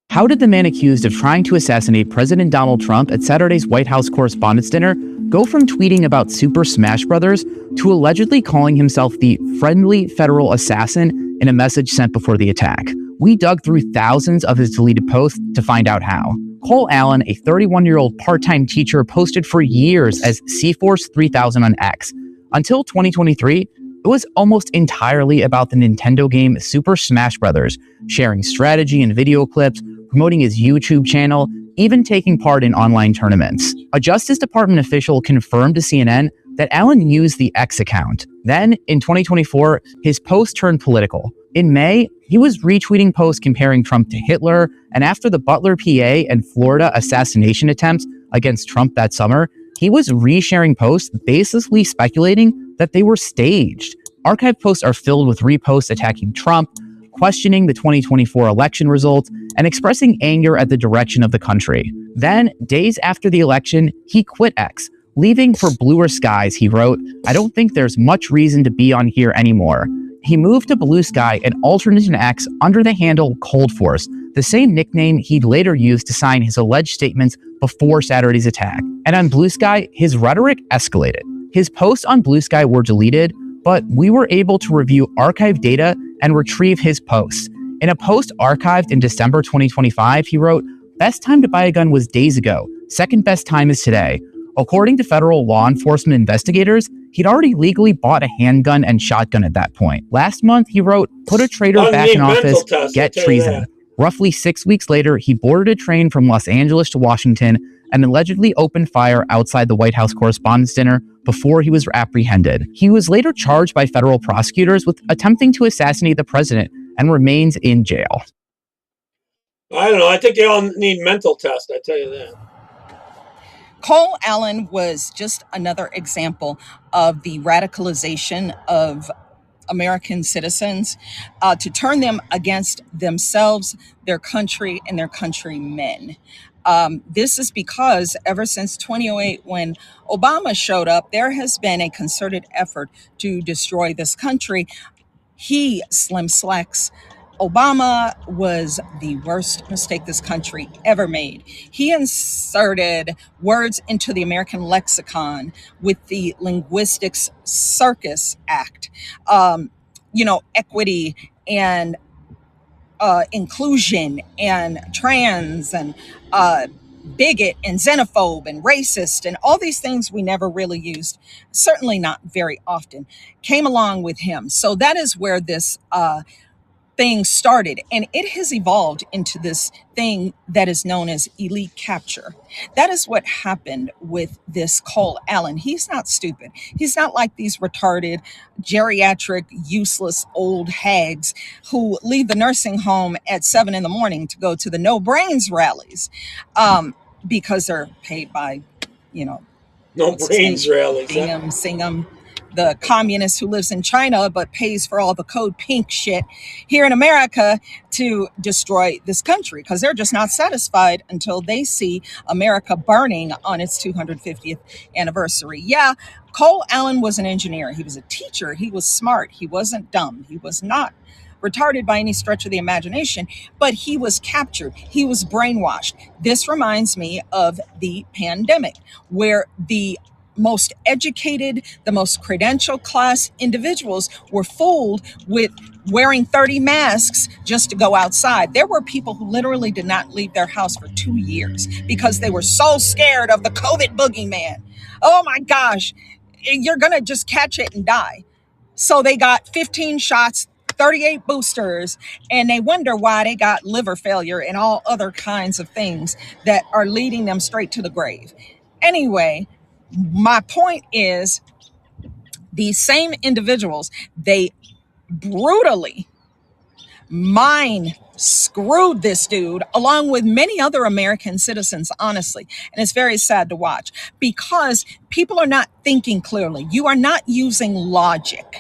How did the man accused of trying to assassinate President Donald Trump at Saturday's White House Correspondents' Dinner go from tweeting about Super Smash Brothers to allegedly calling himself the friendly federal assassin in a message sent before the attack? We dug through thousands of his deleted posts to find out how. Cole Allen, a 31-year-old part-time teacher, posted for years as C-Force 3000 on X. Until 2023, it was almost entirely about the Nintendo game Super Smash Brothers, sharing strategy and video clips, promoting his YouTube channel, even taking part in online tournaments. A Justice Department official confirmed to CNN that Allen used the X account. Then, in 2024, his post turned political. In May, he was retweeting posts comparing Trump to Hitler, and after the Butler, PA, and Florida assassination attempts against Trump that summer, he was resharing posts baselessly speculating that they were staged. Archive posts are filled with reposts attacking Trump, questioning the 2024 election results, and expressing anger at the direction of the country. Then, days after the election, he quit X, leaving for bluer skies. He wrote, "I don't think there's much reason to be on here anymore." He moved to Blue Sky, an alternate to X, under the handle Cold Force, the same nickname he'd later used to sign his alleged statements before Saturday's attack. And on Blue Sky, his rhetoric escalated. His posts on Blue Sky were deleted, but we were able to review archive data and retrieve his posts. In a post archived in December 2025, he wrote, "Best time to buy a gun was days ago. Second best time is today." According to federal law enforcement investigators, he'd already legally bought a handgun and shotgun at that point. Last month, he wrote, "Put a traitor back in office, get treason." Roughly 6 weeks later, he boarded a train from Los Angeles to Washington and allegedly opened fire outside the White House Correspondents' Dinner before he was apprehended. He was later charged by federal prosecutors with attempting to assassinate the president and remains in jail. I don't know. I think they all need mental tests, I tell you that. Cole Allen was just another example of the radicalization of American citizens to turn them against themselves, their country, and their countrymen. This is because ever since 2008, when Obama showed up, there has been a concerted effort to destroy this country. He, Slim Slacks, Obama was the worst mistake this country ever made. He inserted words into the American lexicon with the Linguistics Circus Act, equity and inclusion and trans and bigot and xenophobe and racist and all these things we never really used, certainly not very often, came along with him. So that is where this thing started, and it has evolved into this thing that is known as elite capture. That is what happened with this Cole Allen. He's not stupid. He's not like these retarded, geriatric, useless old hags who leave the nursing home at 7 a.m. to go to the no brains rallies because they're paid by, no brains rallies. Singham, the communist who lives in China but pays for all the code pink shit here in America to destroy this country, because they're just not satisfied until they see America burning on its 250th anniversary. Yeah, Cole Allen was an engineer. He was a teacher. He was smart. He wasn't dumb. He was not retarded by any stretch of the imagination, but he was captured. He was brainwashed. This reminds me of the pandemic, where the most educated, the most credential class individuals were fooled with wearing 30 masks just to go outside. There were people who literally did not leave their house for 2 years because they were so scared of the COVID boogeyman. Oh my gosh, you're gonna just catch it and die. So they got 15 shots, 38 boosters, and they wonder why they got liver failure and all other kinds of things that are leading them straight to the grave. Anyway, my point is, these same individuals, they brutally screwed this dude along with many other American citizens, honestly. And it's very sad to watch because people are not thinking clearly. You are not using logic.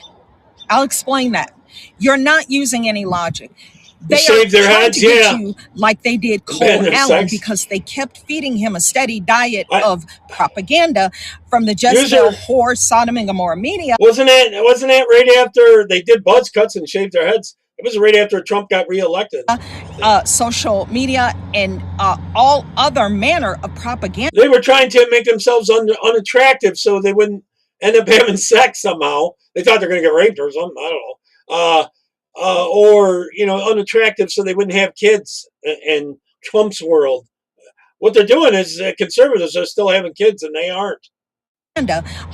I'll explain that. You're not using any logic. They shaved their heads, to get you like they did Cole Allen because they kept feeding him a steady diet of propaganda from the Jezebel whore, Sodom and Gomorrah media. Wasn't that right after they did buzz cuts and shaved their heads? It was right after Trump got reelected. Social media and all other manner of propaganda. They were trying to make themselves unattractive so they wouldn't end up having sex somehow. They thought they're going to get raped or something. I don't know. Or unattractive so they wouldn't have kids in Trump's world. What they're doing is conservatives are still having kids and they aren't.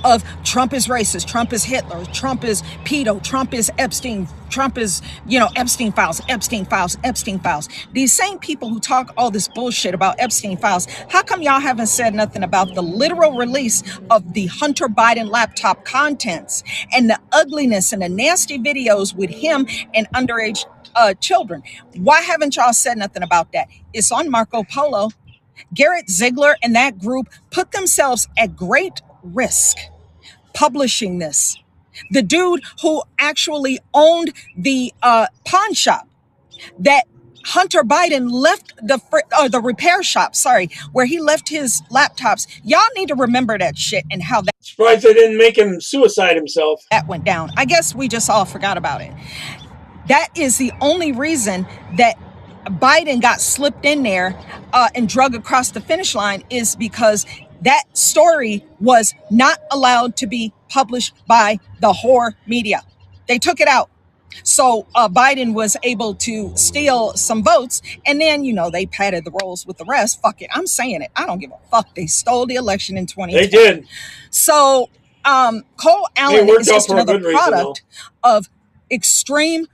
Of Trump is racist, Trump is Hitler, Trump is pedo, Trump is Epstein, Trump is, Epstein files. These same people who talk all this bullshit about Epstein files, how come y'all haven't said nothing about the literal release of the Hunter Biden laptop contents and the ugliness and the nasty videos with him and underage children? Why haven't y'all said nothing about that? It's on Marco Polo. Garrett Ziegler and that group put themselves at great risk publishing this. The dude who actually owned the pawn shop that Hunter Biden left the repair shop, where he left his laptops. Y'all need to remember that shit and how that. Surprised they didn't make him suicide himself. That went down. I guess we just all forgot about it. That is the only reason that Biden got slipped in there and drug across the finish line, is because that story was not allowed to be published by the whore media. They took it out. So Biden was able to steal some votes, and then, they padded the rolls with the rest. Fuck it. I'm saying it. I don't give a fuck. They stole the election in 2020. They did. So Cole Allen is just another product of extreme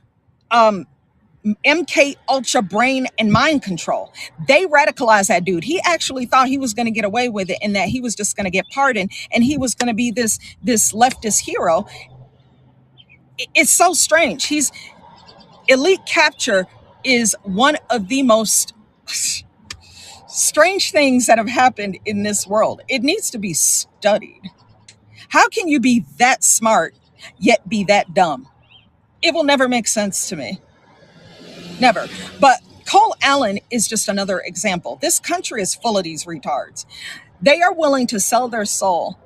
MK Ultra brain and mind control. They radicalized that dude. He actually thought he was going to get away with it and that he was just going to get pardoned and he was going to be this leftist hero. It's so strange. Elite capture is one of the most strange things that have happened in this world. It needs to be studied. How can you be that smart yet be that dumb? It will never make sense to me. Never. But Cole Allen is just another example. This country is full of these retards. They are willing to sell their soul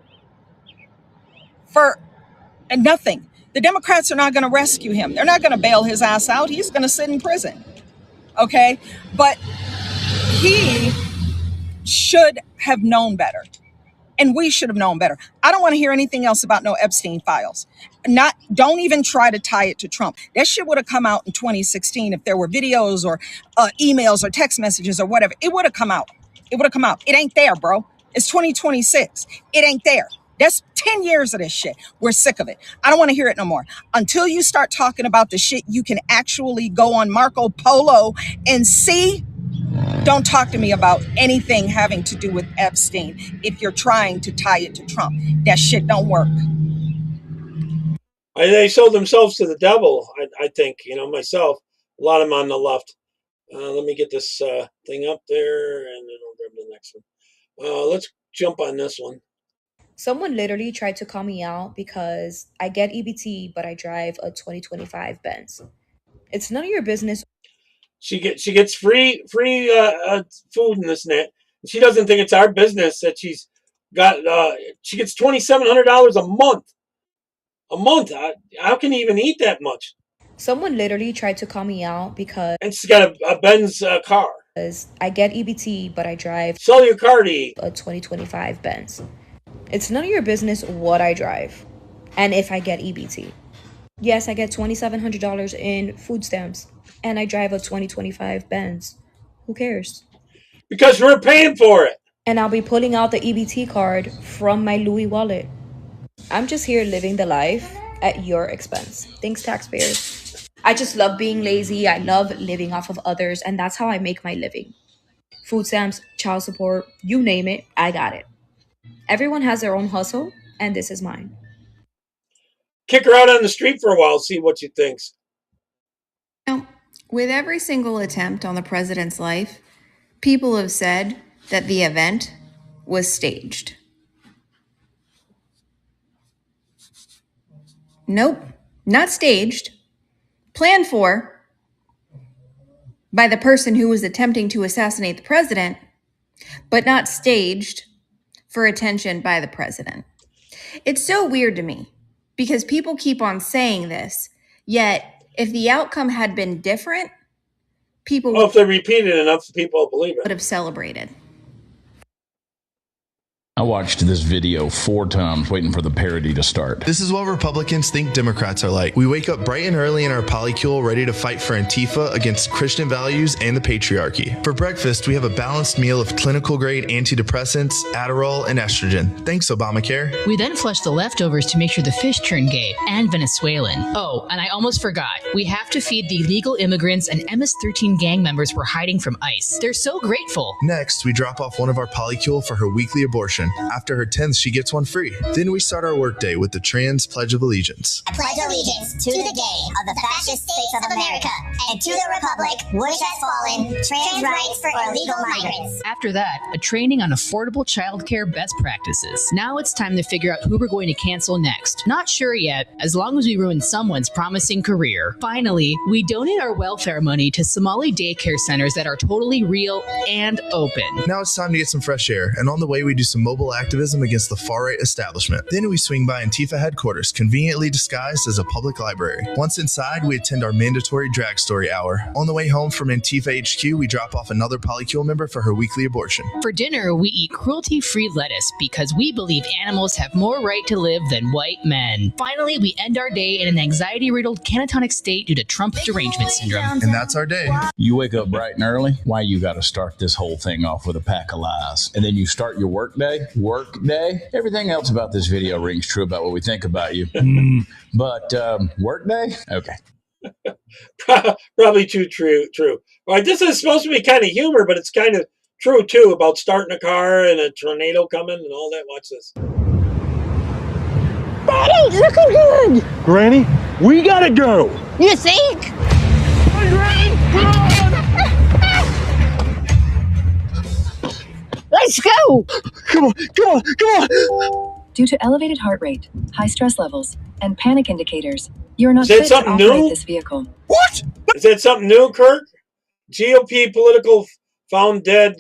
for nothing. The Democrats are not going to rescue him. They're not going to bail his ass out. He's going to sit in prison. Okay? But he should have known better. And we should have known better. I don't want to hear anything else about no Epstein files. Don't even try to tie it to Trump. That shit would have come out in 2016 if there were videos or emails or text messages or whatever. It would have come out. It would have come out. It ain't there, bro. It's 2026. It ain't there. That's 10 years of this shit. We're sick of it. I don't want to hear it no more. Until you start talking about the shit you can actually go on Marco Polo and see, don't talk to me about anything having to do with Epstein if you're trying to tie it to Trump. That shit don't work. They sold themselves to the devil, I think, myself. A lot of them on the left. Let me get this thing up there, and then I'll grab the next one. Let's jump on this one. Someone literally tried to call me out because I get EBT, but I drive a 2025 Benz. It's none of your business. She gets free food in this net. She doesn't think it's our business that she's got. She gets $2,700 a month. A month. How can you even eat that much? Someone literally tried to call me out because. And she's got a Benz car. I get EBT, but I drive. Sell your car to eat. A 2025 Benz. It's none of your business what I drive, and if I get EBT. Yes, I get $2,700 in food stamps, and I drive a 2025 Benz. Who cares? Because we're paying for it. And I'll be pulling out the EBT card from my Louis wallet. I'm just here living the life at your expense. Thanks, taxpayers. I just love being lazy. I love living off of others, and that's how I make my living. Food stamps, child support, you name it, I got it. Everyone has their own hustle, and this is mine. Kick her out on the street for a while, see what she thinks. With every single attempt on the president's life, people have said that the event was staged. Nope, not staged. Planned for by the person who was attempting to assassinate the president, but not staged for attention by the president. It's so weird to me because people keep on saying this, yet if the outcome had been different, people if they repeat it enough, people will believe it. Would have celebrated. I watched this video 4 times waiting for the parody to start. This is what Republicans think Democrats are like. We wake up bright and early in our polycule ready to fight for Antifa against Christian values and the patriarchy. For breakfast, we have a balanced meal of clinical grade antidepressants, Adderall, and estrogen. Thanks, Obamacare. We then flush the leftovers to make sure the fish turn gay and Venezuelan. Oh, and I almost forgot. We have to feed the illegal immigrants and MS-13 gang members we're hiding from ICE. They're so grateful. Next, we drop off one of our polycule for her weekly abortion. After her 10th, she gets one free. Then we start our workday with the Trans Pledge of Allegiance. I pledge allegiance to the gay of the fascist states of America and to the republic which has fallen, trans rights for illegal migrants. After that, a training on affordable childcare best practices. Now it's time to figure out who we're going to cancel next. Not sure yet, as long as we ruin someone's promising career. Finally, we donate our welfare money to Somali daycare centers that are totally real and open. Now it's time to get some fresh air, and on the way we do some mobile activism against the far-right establishment. Then we swing by Antifa headquarters, conveniently disguised as a public library. Once inside, we attend our mandatory drag story hour. On the way home from Antifa HQ, we drop off another polycule member for her weekly abortion. For dinner, we eat cruelty-free lettuce because we believe animals have more right to live than white men. Finally, we end our day in an anxiety-riddled catatonic state due to Trump derangement syndrome. And that's our day. You wake up bright and early. Why you got to start this whole thing off with a pack of lies? And then you start your work day. Everything else about this video rings true about what we think about you. But work day? Okay. Probably too true. All right, this is supposed to be kind of humor, but it's kind of true, too, about starting a car and a tornado coming and all that. Watch this. Daddy, looking good. Granny, we gotta go. You think? Let's go! Come on! Due to elevated heart rate, high stress levels, and panic indicators, you're not Is that fit to something operate new? this vehicle. What? Is that something new, Kirk? GOP political found dead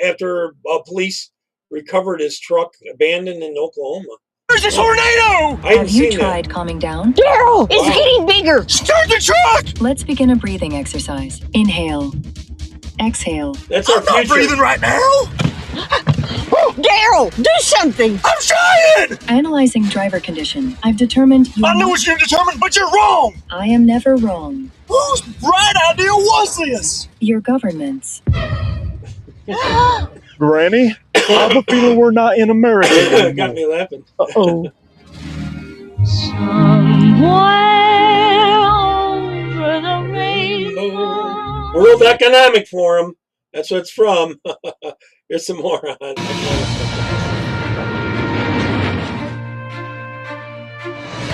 after police recovered his truck abandoned in Oklahoma. There's a tornado! Have you tried calming down? Daryl, it's getting bigger. Start the truck! Let's begin a breathing exercise. Inhale. Exhale. That's our I'm not breathing right now! Daryl, do something. I'm trying! Analyzing driver condition. I've determined you. I know what you've determined, but you're wrong! I am never wrong. Whose bright idea was this? Your government's. Granny, I have a feeling we're not in America anymore. Got me laughing. Uh-oh. World Economic Forum. That's what it's from. Here's some more on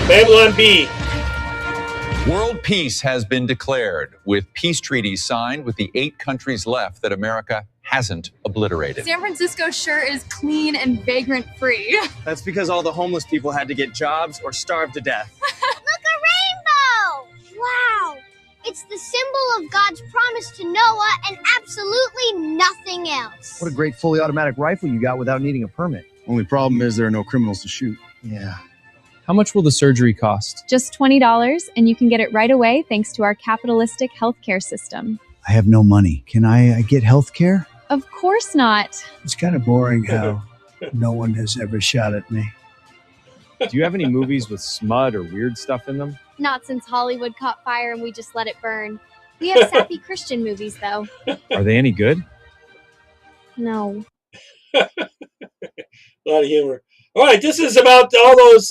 Babylon B. World peace has been declared, with peace treaties signed with the 8 countries left that America hasn't obliterated. San Francisco sure is clean and vagrant free. That's because all the homeless people had to get jobs or starve to death. Look, a rainbow! Wow! It's the symbol of God's promise to Noah and absolutely nothing else. What a great fully automatic rifle you got without needing a permit. Only problem is there are no criminals to shoot. Yeah. How much will the surgery cost? Just $20, and you can get it right away thanks to our capitalistic healthcare system. I have no money. Can I get health care? Of course not. It's kind of boring how no one has ever shot at me. Do you have any movies with smut or weird stuff in them? Not since Hollywood caught fire and we just let it burn. We have sappy Christian movies, though. Are they any good? No. A lot of humor. All right, this is about all those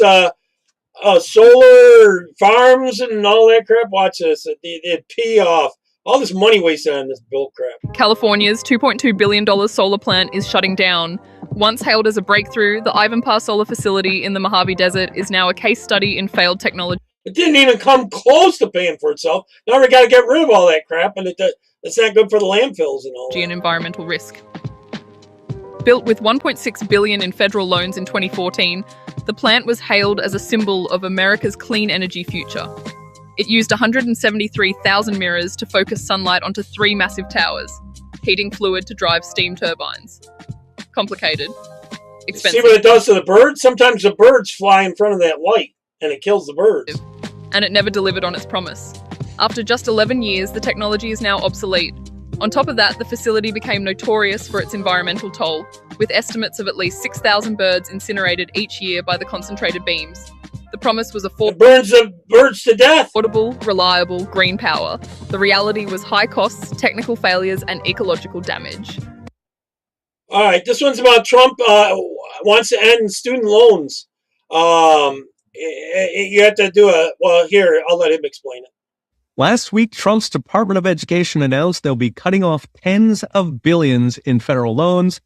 solar farms and all that crap. Watch this. They pee off. All this money wasted on this bull crap. California's $2.2 billion solar plant is shutting down. Once hailed as a breakthrough, the Ivanpah Solar Facility in the Mojave Desert is now a case study in failed technology. It didn't even come close to paying for itself. Now we got to get rid of all that crap, and it's not good for the landfills and all that. And environmental risk. Built with $1.6 billion in federal loans in 2014, the plant was hailed as a symbol of America's clean energy future. It used 173,000 mirrors to focus sunlight onto 3 massive towers, heating fluid to drive steam turbines. Complicated. Expensive. See what it does to the birds? Sometimes the birds fly in front of that light, and it kills the birds. And it never delivered on its promise. After just 11 years, the technology is now obsolete. On top of that, the facility became notorious for its environmental toll, with estimates of at least 6,000 birds incinerated each year by the concentrated beams. The promise was It burns the birds to death. Affordable, reliable, green power. The reality was high costs, technical failures, and ecological damage. All right, this one's about Trump wants to end student loans. You have to do here, I'll let him explain it. Last week, Trump's Department of Education announced they'll be cutting off tens of billions in federal loans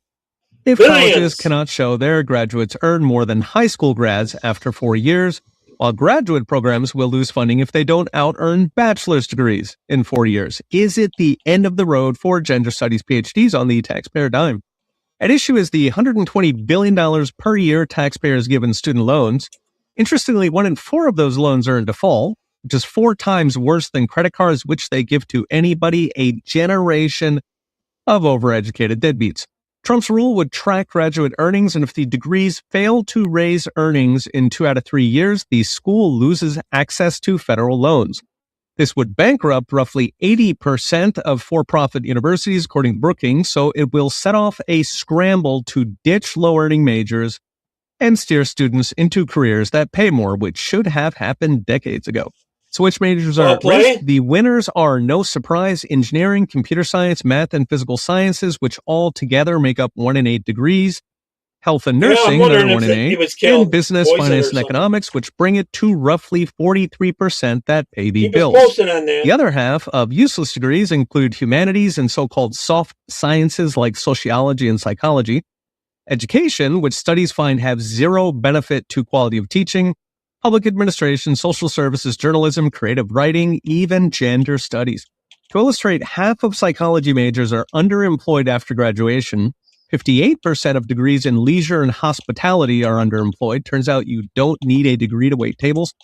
if colleges cannot show their graduates earn more than high school grads after 4 years, while graduate programs will lose funding if they don't out-earn bachelor's degrees in 4 years. Is it the end of the road for gender studies PhDs on the taxpayer dime? At issue is the $120 billion per year taxpayers give in student loans. Interestingly, 1 in 4 of those loans are in default, which is 4 times worse than credit cards, which they give to anybody, a generation of overeducated deadbeats. Trump's rule would track graduate earnings, and if the degrees fail to raise earnings in 2 out of 3 years, the school loses access to federal loans. This would bankrupt roughly 80% of for-profit universities, according to Brookings, so it will set off a scramble to ditch low-earning majors and steer students into careers that pay more, which should have happened decades ago. So which majors are at risk? The winners are, no surprise, engineering, computer science, math, and physical sciences, which all together make up 1 in 8 degrees. Health and nursing, another 1 in 8. And business, finance, and economics, which bring it to roughly 43% that pay the bills. The other half of useless degrees include humanities and so-called soft sciences like sociology and psychology. Education, which studies find have zero benefit to quality of teaching. Public administration, social services, journalism, creative writing, even gender studies. To illustrate, half of psychology majors are underemployed after graduation. 58% of degrees in leisure and hospitality are underemployed. Turns out you don't need a degree to wait tables.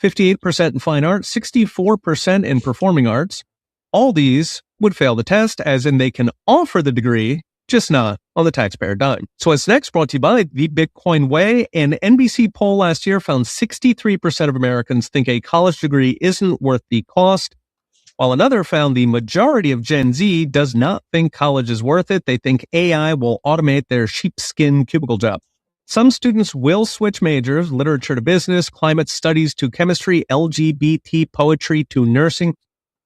58% in fine arts, 64% in performing arts. All these would fail the test, as in they can offer the degree, just not on the taxpayer dime. So what's next brought to you by the Bitcoin Way. An NBC poll last year found 63% of Americans think a college degree isn't worth the cost, while another found the majority of Gen Z does not think college is worth it. They think AI will automate their sheepskin cubicle job. Some students will switch majors, literature to business, climate studies to chemistry, LGBT poetry to nursing.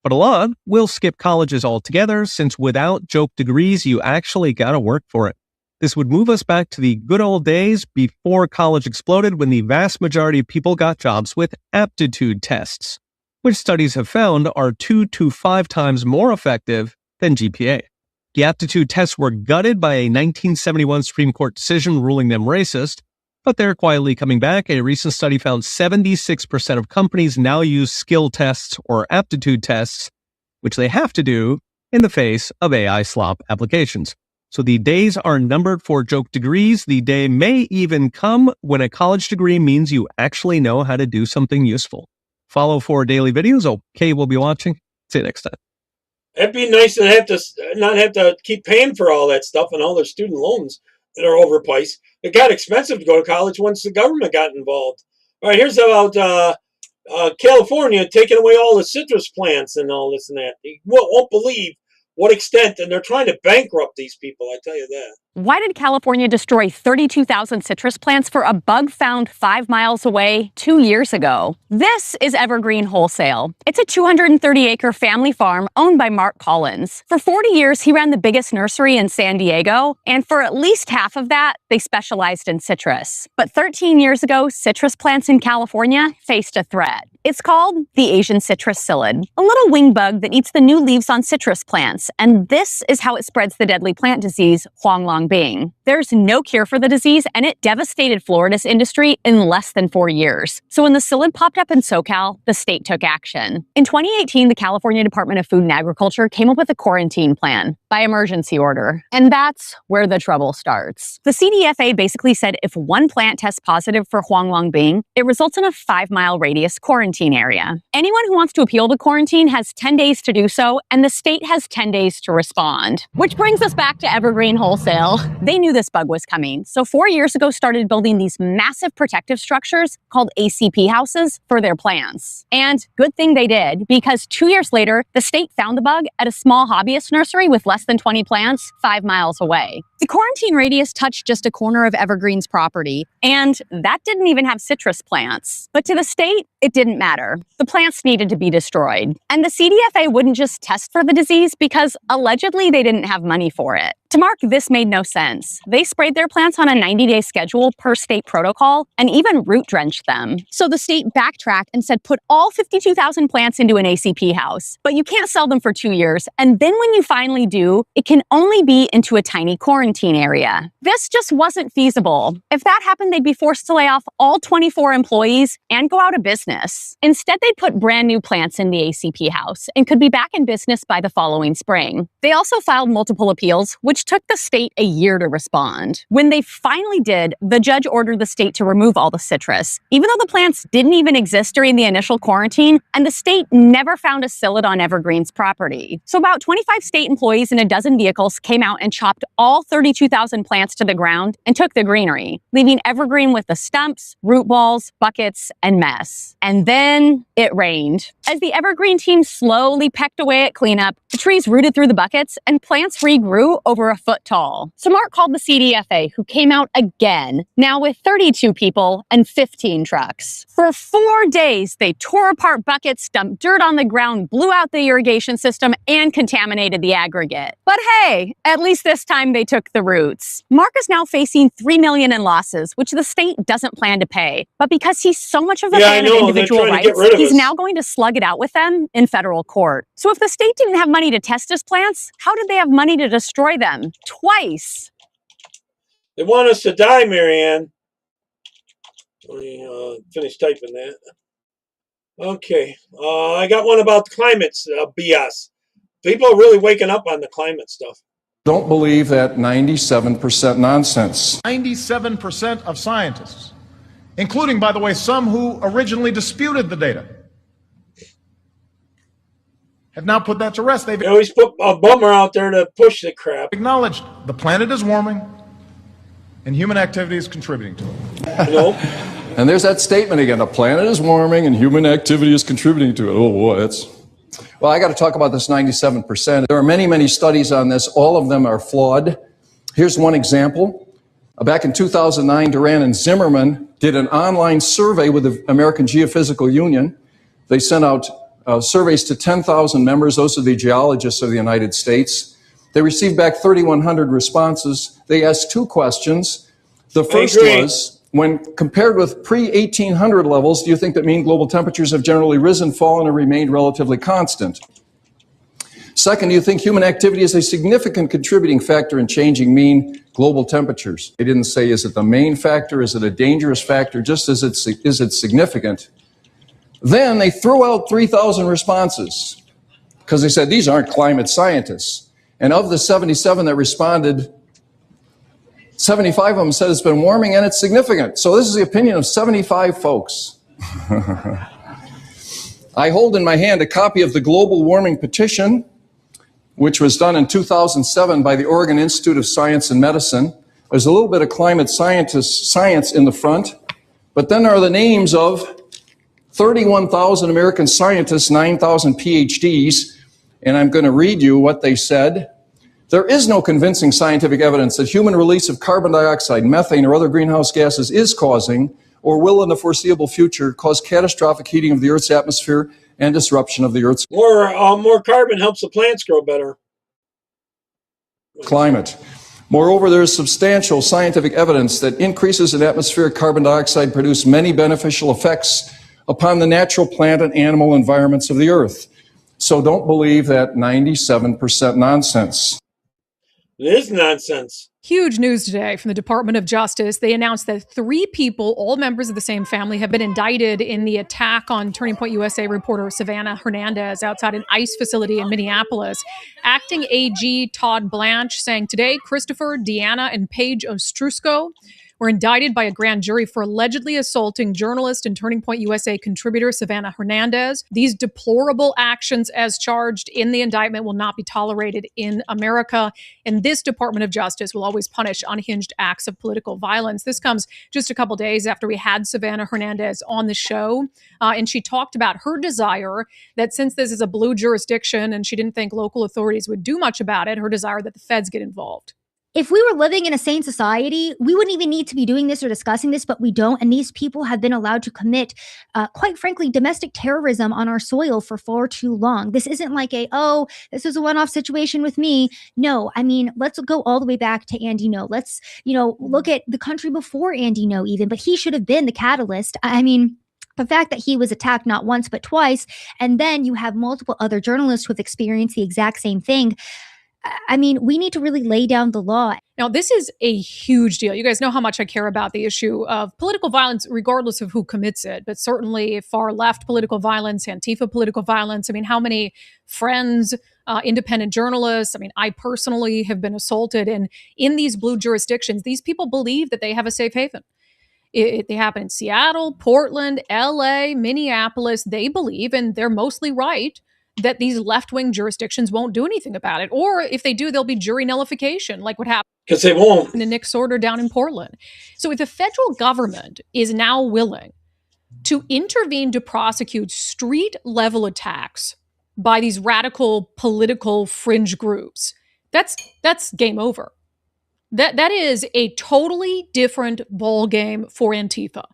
But a lot will skip colleges altogether, since without joke degrees, you actually gotta work for it. This would move us back to the good old days before college exploded, when the vast majority of people got jobs with aptitude tests, which studies have found are 2 to 5 times more effective than GPA. The aptitude tests were gutted by a 1971 Supreme Court decision ruling them racist, but they're quietly coming back. A recent study found 76% of companies now use skill tests or aptitude tests, which they have to do in the face of AI slop applications. So the days are numbered for joke degrees. The day may even come when a college degree means you actually know how to do something useful. Follow for daily videos. Okay, we'll be watching. See you next time. It'd be nice to not have to keep paying for all that stuff and all their student loans that are overpriced. It got expensive to go to college once the government got involved. All right, here's about California taking away all the citrus plants and all this and that. You won't believe what extent, and they're trying to bankrupt these people, I tell you that. Why did California destroy 32,000 citrus plants for a bug found 5 miles away 2 years ago? This is Evergreen Wholesale. It's a 230-acre family farm owned by Mark Collins. For 40 years, he ran the biggest nursery in San Diego, and for at least half of that, they specialized in citrus. But 13 years ago, citrus plants in California faced a threat. It's called the Asian citrus psyllid, a little wing bug that eats the new leaves on citrus plants, and this is how it spreads the deadly plant disease, huanglongbing. There's no cure for the disease, and it devastated Florida's industry in less than 4 years. So when the psyllid popped up in SoCal, the state took action. In 2018, the California Department of Food and Agriculture came up with a quarantine plan by emergency order, and that's where the trouble starts. The CDFA basically said if one plant tests positive for huanglongbing, it results in a 5-mile radius quarantine area. Anyone who wants to appeal the quarantine has 10 days to do so, and the state has 10 days to respond. Which brings us back to Evergreen Wholesale. They knew this bug was coming, so 4 years ago started building these massive protective structures called ACP houses for their plants. And good thing they did, because 2 years later, the state found the bug at a small hobbyist nursery with less than 20 plants 5 miles away. The quarantine radius touched just a corner of Evergreen's property, and that didn't even have citrus plants. But to the state, it didn't matter. The plants needed to be destroyed. And the CDFA wouldn't just test for the disease because allegedly they didn't have money for it. To Mark, this made no sense. They sprayed their plants on a 90-day schedule per state protocol and even root drenched them. So the state backtracked and said put all 52,000 plants into an ACP house, but you can't sell them for 2 years. And then when you finally do, it can only be into a tiny quarantine area. This just wasn't feasible. If that happened, they'd be forced to lay off all 24 employees and go out of business. Instead, they'd put brand new plants in the ACP house and could be back in business by the following spring. They also filed multiple appeals, which took the state a year to respond. When they finally did, the judge ordered the state to remove all the citrus, even though the plants didn't even exist during the initial quarantine, and the state never found a psyllid on Evergreen's property. So about 25 state employees in a dozen vehicles came out and chopped all 32,000 plants to the ground and took the greenery, leaving Evergreen with the stumps, root balls, buckets, and mess. And then it rained. As the Evergreen team slowly pecked away at cleanup, the trees rooted through the buckets and plants regrew over a foot tall. So Mark called the CDFA, who came out again, now with 32 people and 15 trucks. For 4 days, they tore apart buckets, dumped dirt on the ground, blew out the irrigation system, and contaminated the aggregate. But hey, at least this time they took the roots. Mark is now facing $3 million in losses, which the state doesn't plan to pay. But because he's so much of a fan of individual rights, he's now going to slug it out with them in federal court. So if the state didn't have money to test his plants, how did they have money to destroy them? Twice. They want us to die, Marianne. Let me finish typing that. Okay. I got one about climate BS. People are really waking up on the climate stuff. Don't believe that 97% nonsense. 97% of scientists, including, by the way, some who originally disputed the data, have now put that to rest. They've They always put a bummer out there to push the crap. acknowledged the planet is warming and human activity is contributing to it. Nope. And there's that statement again, the planet is warming and human activity is contributing to it. Oh boy, that's... Well, I got to talk about this 97%. There are many, many studies on this. All of them are flawed. Here's one example. Back in 2009, Duran and Zimmerman did an online survey with the American Geophysical Union. They sent out surveys to 10,000 members. Those are the geologists of the United States. They received back 3,100 responses. They asked two questions. The first was, when compared with pre-1800 levels, do you think that mean global temperatures have generally risen, fallen, or remained relatively constant? Second, do you think human activity is a significant contributing factor in changing mean global temperatures? They didn't say, is it the main factor? Is it a dangerous factor? Just as is it significant? Then they threw out 3,000 responses because they said, these aren't climate scientists. And of the 77 that responded, 75 of them said it's been warming and it's significant. So this is the opinion of 75 folks. I hold in my hand a copy of the Global Warming Petition, which was done in 2007 by the Oregon Institute of Science and Medicine. There's a little bit of climate science in the front, but then there are the names of 31,000 American scientists, 9,000 PhDs, and I'm going to read you what they said. There is no convincing scientific evidence that human release of carbon dioxide, methane, or other greenhouse gases is causing, or will in the foreseeable future, cause catastrophic heating of the Earth's atmosphere and disruption of the Earth's more carbon helps the plants grow better. Climate. Moreover, there is substantial scientific evidence that increases in atmospheric carbon dioxide produce many beneficial effects upon the natural plant and animal environments of the Earth. So don't believe that 97% nonsense. It is nonsense. Huge news today from the Department of Justice. They announced that 3 people, all members of the same family, have been indicted in the attack on Turning Point USA reporter Savannah Hernandez outside an ICE facility in Minneapolis. Acting AG Todd Blanche saying today Christopher, Deanna, and Paige Ostrusko were indicted by a grand jury for allegedly assaulting journalist and Turning Point USA contributor Savannah Hernandez. These deplorable actions as charged in the indictment will not be tolerated in America. And this Department of Justice will always punish unhinged acts of political violence. This comes just a couple days after we had Savannah Hernandez on the show. And she talked about her desire that since this is a blue jurisdiction and she didn't think local authorities would do much about it, her desire that the feds get involved. If we were living in a sane society, we wouldn't even need to be doing this or discussing this, but we don't. And these people have been allowed to commit, quite frankly, domestic terrorism on our soil for far too long. This isn't like this is a one-off situation with me. No, I mean, let's go all the way back to Andy Ngo. Let's, look at the country before Andy Ngo even, but he should have been the catalyst. I mean, the fact that he was attacked not once, but twice, and then you have multiple other journalists who have experienced the exact same thing. I mean, we need to really lay down the law. Now, this is a huge deal. You guys know how much I care about the issue of political violence, regardless of who commits it, but certainly far left political violence, Antifa political violence. I mean, how many friends, independent journalists, I mean, I personally have been assaulted. And in these blue jurisdictions, these people believe that they have a safe haven. They happen in Seattle, Portland, LA, Minneapolis. They believe, and they're mostly right, that these left-wing jurisdictions won't do anything about it. Or if they do, there'll be jury nullification, like what happened because they won't. In the Nick Sorter down in Portland. So if the federal government is now willing to intervene to prosecute street-level attacks by these radical political fringe groups, that's game over. That is a totally different ballgame for Antifa.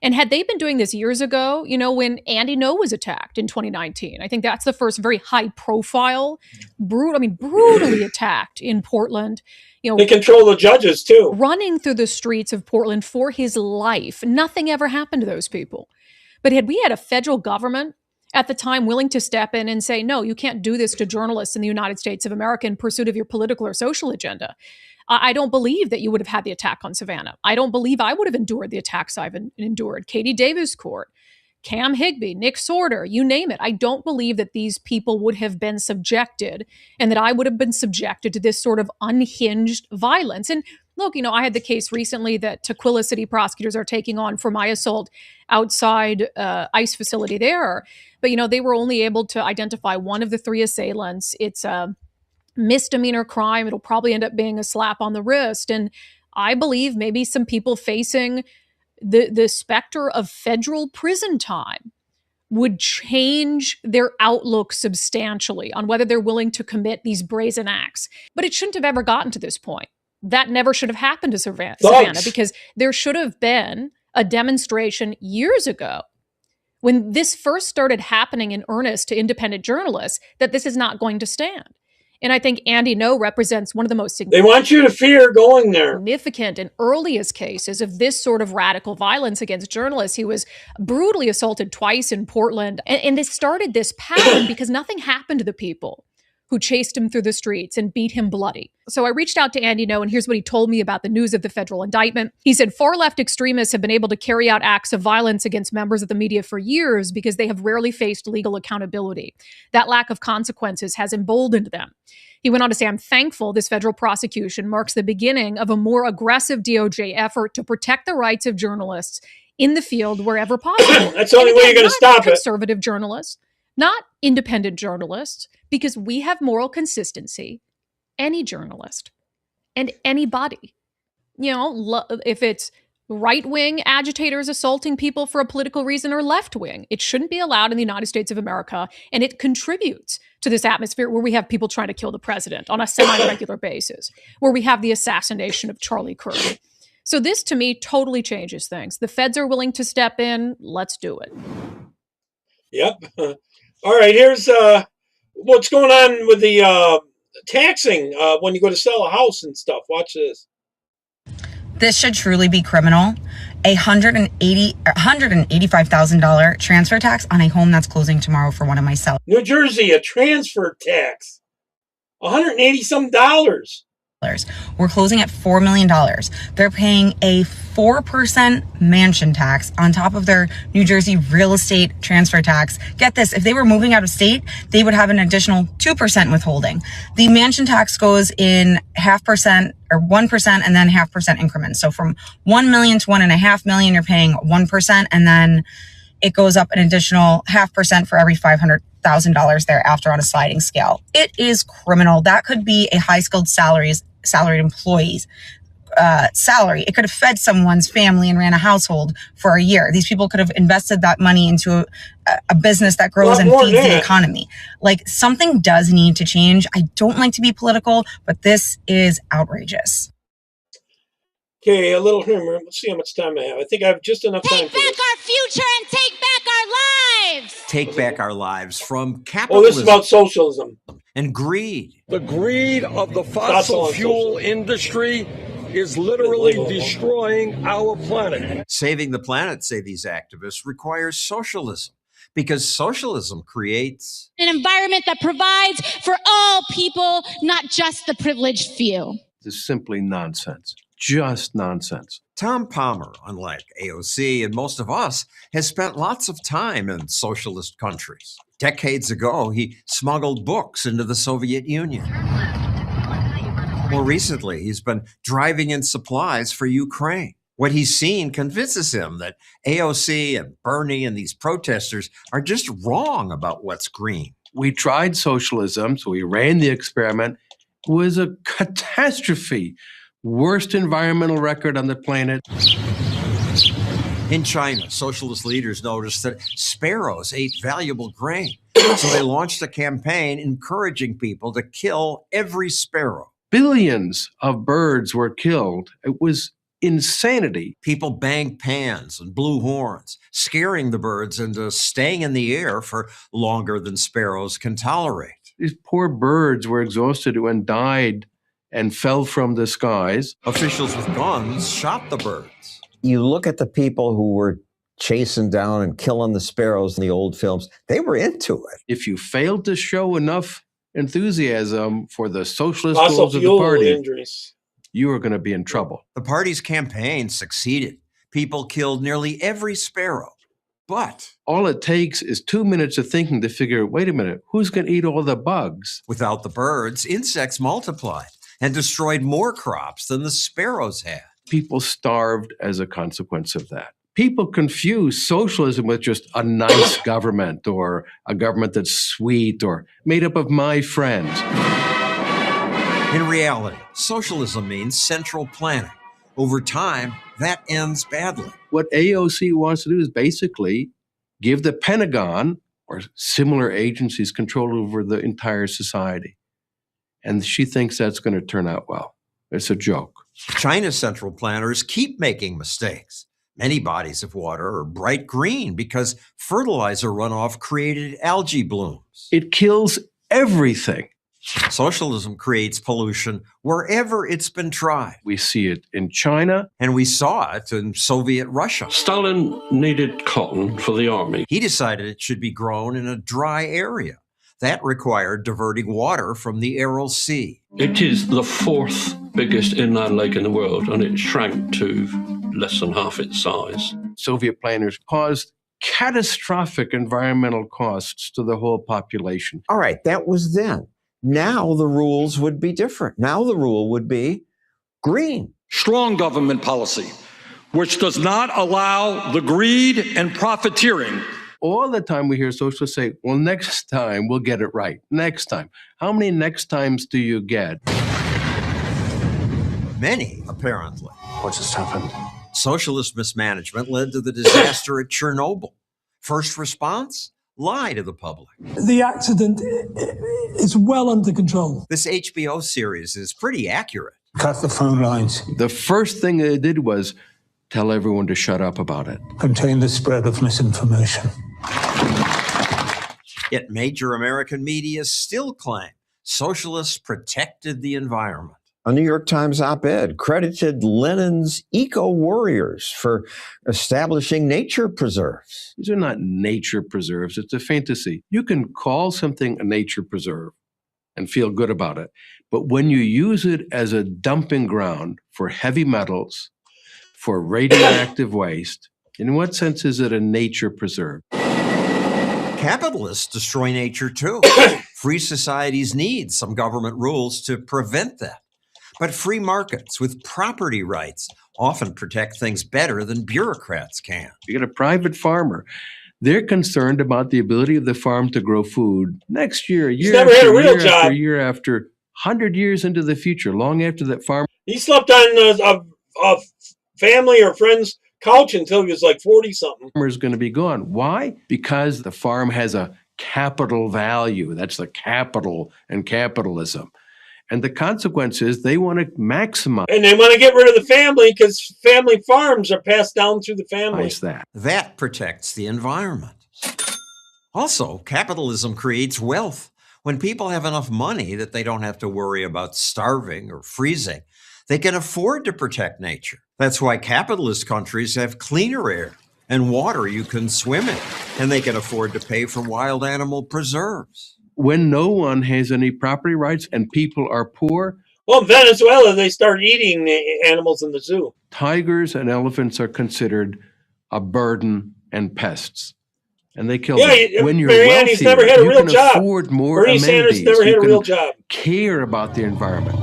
And had they been doing this years ago, when Andy Ngo was attacked in 2019, I think that's the first very high profile, brutally attacked in Portland. They control the judges too. Running through the streets of Portland for his life. Nothing ever happened to those people. But had we had a federal government at the time willing to step in and say, no, you can't do this to journalists in the United States of America in pursuit of your political or social agenda, I don't believe that you would have had the attack on Savannah. I don't believe I would have endured the attacks I've endured. Katie Davis Court, Cam Higbee, Nick Sorter, you name it. I don't believe that these people would have been subjected and that I would have been subjected to this sort of unhinged violence. And Look, I had the case recently that Tukwila City prosecutors are taking on for my assault outside ICE facility there. But, they were only able to identify one of the 3 assailants. It's a misdemeanor crime. It'll probably end up being a slap on the wrist. And I believe maybe some people facing the specter of federal prison time would change their outlook substantially on whether they're willing to commit these brazen acts. But it shouldn't have ever gotten to this point. That never should have happened to Savannah, because there should have been a demonstration years ago when this first started happening in earnest to independent journalists that this is not going to stand. And I think Andy Ngo represents one of the most They want you to fear going there. significant and earliest cases of this sort of radical violence against journalists. He was brutally assaulted twice in Portland. And this started this pattern because nothing happened to the people who chased him through the streets and beat him bloody. So I reached out to Andy Ngo, and here's what he told me about the news of the federal indictment. He said far-left extremists have been able to carry out acts of violence against members of the media for years because they have rarely faced legal accountability. That lack of consequences has emboldened them. He went on to say, I'm thankful this federal prosecution marks the beginning of a more aggressive DOJ effort to protect the rights of journalists in the field wherever possible. That's the only way you're going to stop it. Conservative journalists, not independent journalists, because we have moral consistency. Any journalist and anybody, if it's right-wing agitators assaulting people for a political reason or left-wing, it shouldn't be allowed in the United States of America. And it contributes to this atmosphere where we have people trying to kill the president on a semi-regular basis, where we have the assassination of Charlie Kirk. So this, to me, totally changes things. The feds are willing to step in. Let's do it. Yep. All right, here's what's going on with the taxing when you go to sell a house and stuff. Watch this. This should truly be criminal. $185,000 transfer tax on a home that's closing tomorrow for one of my sellers. New Jersey, a transfer tax. $180-some. We're closing at $4 million. They're paying a 4% mansion tax on top of their New Jersey real estate transfer tax. Get this, if they were moving out of state, they would have an additional 2% withholding. The mansion tax goes in 0.5% or 1% and then 0.5% increments. So from 1 million to 1.5 million, you're paying 1%, and then it goes up an additional 0.5% for every $500,000 thereafter on a sliding scale. It is criminal. That could be a high-skilled salaried employee's salary. It could have fed someone's family and ran a household for a year. These people could have invested that money into a business that grows and feeds the economy. Like, something does need to change. I don't like to be political, but this is outrageous. Okay, a little humor. Let's see how much time I have. I think I have just enough time. Take back our future and take back our lives. Take back our lives from capitalism. Oh, this is about socialism. And greed. The greed of the fossil fuel industry is literally destroying our planet. Saving the planet, say these activists, requires socialism, because socialism creates an environment that provides for all people, not just the privileged few. This is simply nonsense. Just nonsense. Tom Palmer, unlike AOC and most of us, has spent lots of time in socialist countries. Decades ago, he smuggled books into the Soviet Union. More recently, he's been driving in supplies for Ukraine. What he's seen convinces him that AOC and Bernie and these protesters are just wrong about what's green. We tried socialism, so we ran the experiment. It was a catastrophe. Worst environmental record on the planet. In China, socialist leaders noticed that sparrows ate valuable grain. So they launched a campaign encouraging people to kill every sparrow. Billions of birds were killed. It was insanity. People banged pans and blew horns, scaring the birds into staying in the air for longer than sparrows can tolerate. These poor birds were exhausted and died and fell from the skies. Officials with guns shot the birds. You look at the people who were chasing down and killing the sparrows in the old films, they were into it. If you failed to show enough enthusiasm for the socialist goals of the party, you are going to be in trouble. The party's campaign succeeded. People killed nearly every sparrow. But all it takes is 2 minutes of thinking to figure, wait a minute, who's going to eat all the bugs? Without the birds, insects multiplied. and destroyed more crops than the sparrows had. People starved as a consequence of that. People confuse socialism with just a nice government or a government that's sweet or made up of my friends. In reality, socialism means central planning. Over time, that ends badly. What AOC wants to do is basically give the Pentagon or similar agencies control over the entire society. And she thinks that's going to turn out well. It's a joke. China's central planners keep making mistakes. Many bodies of water are bright green because fertilizer runoff created algae blooms. It kills everything. Socialism creates pollution wherever it's been tried. We see it in China. And we saw it in Soviet Russia. Stalin needed cotton for the army. He decided it should be grown in a dry area. That required diverting water from the Aral Sea. It is the fourth biggest inland lake in the world, and it shrank to less than half its size. Soviet planners caused catastrophic environmental costs to the whole population. All right, that was then. Now the rules would be different. Now the rule would be green. Strong government policy, which does not allow the greed and profiteering. All the time we hear socialists say, well, next time we'll get it right. Next time. How many next times do you get? Many, apparently. What just happened? Socialist mismanagement led to the disaster at Chernobyl. First response? Lie to the public. The accident is well under control. This HBO series is pretty accurate. Cut the phone lines. The first thing they did was tell everyone to shut up about it. Contain the spread of misinformation. Yet major American media still claim socialists protected the environment. A New York Times op-ed credited Lenin's eco-warriors for establishing nature preserves. These are not nature preserves. It's a fantasy. You can call something a nature preserve and feel good about it. But when you use it as a dumping ground for heavy metals, for radioactive waste, in what sense is it a nature preserve? Capitalists destroy nature too. Free societies need some government rules to prevent that. But free markets with property rights often protect things better than bureaucrats can. You get a private farmer. They're concerned about the ability of the farm to grow food next year, year after year after 100 years into the future, long after that farm. He slept on a family or friend's couch until he was like 40-something. Is going to be gone. Why? Because the farm has a capital value. That's the capital in capitalism. And the consequence is they want to maximize. And they want to get rid of the family because family farms are passed down through the family. That protects the environment. Also, capitalism creates wealth. When people have enough money that they don't have to worry about starving or freezing, they can afford to protect nature. That's why capitalist countries have cleaner air and water you can swim in, and they can afford to pay for wild animal preserves. When no one has any property rights and people are poor. Well, in Venezuela, they start eating the animals in the zoo. Tigers and elephants are considered a burden and pests. And they kill them. When you're Marianne, he's wealthy, never had a you real can job. afford more Bernie amenities. Sanders never had You a real can job. care about the environment.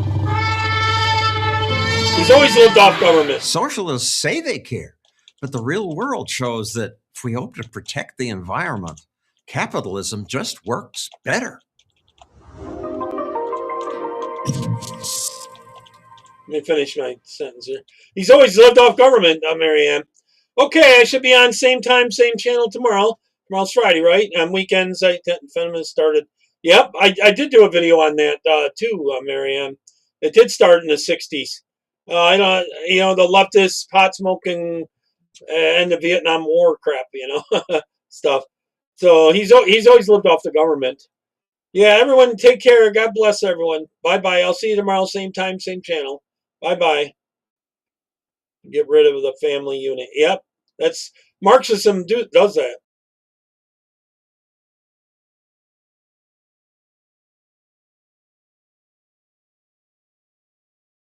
He's always lived off government. Socialists say they care, but the real world shows that if we hope to protect the environment, capitalism just works better. Let me finish my sentence here. He's always lived off government, Marianne. Okay, I should be on same time, same channel tomorrow. Tomorrow's Friday, right? On weekends, Feminist started. Yep, I did do a video on that too, Marianne. It did start in the 60s. I don't, the leftist, pot smoking, and the Vietnam War crap, stuff. So he's always lived off the government. Yeah, everyone take care. God bless everyone. Bye-bye. I'll see you tomorrow, same time, same channel. Bye-bye. Get rid of the family unit. Yep, that's Marxism does that.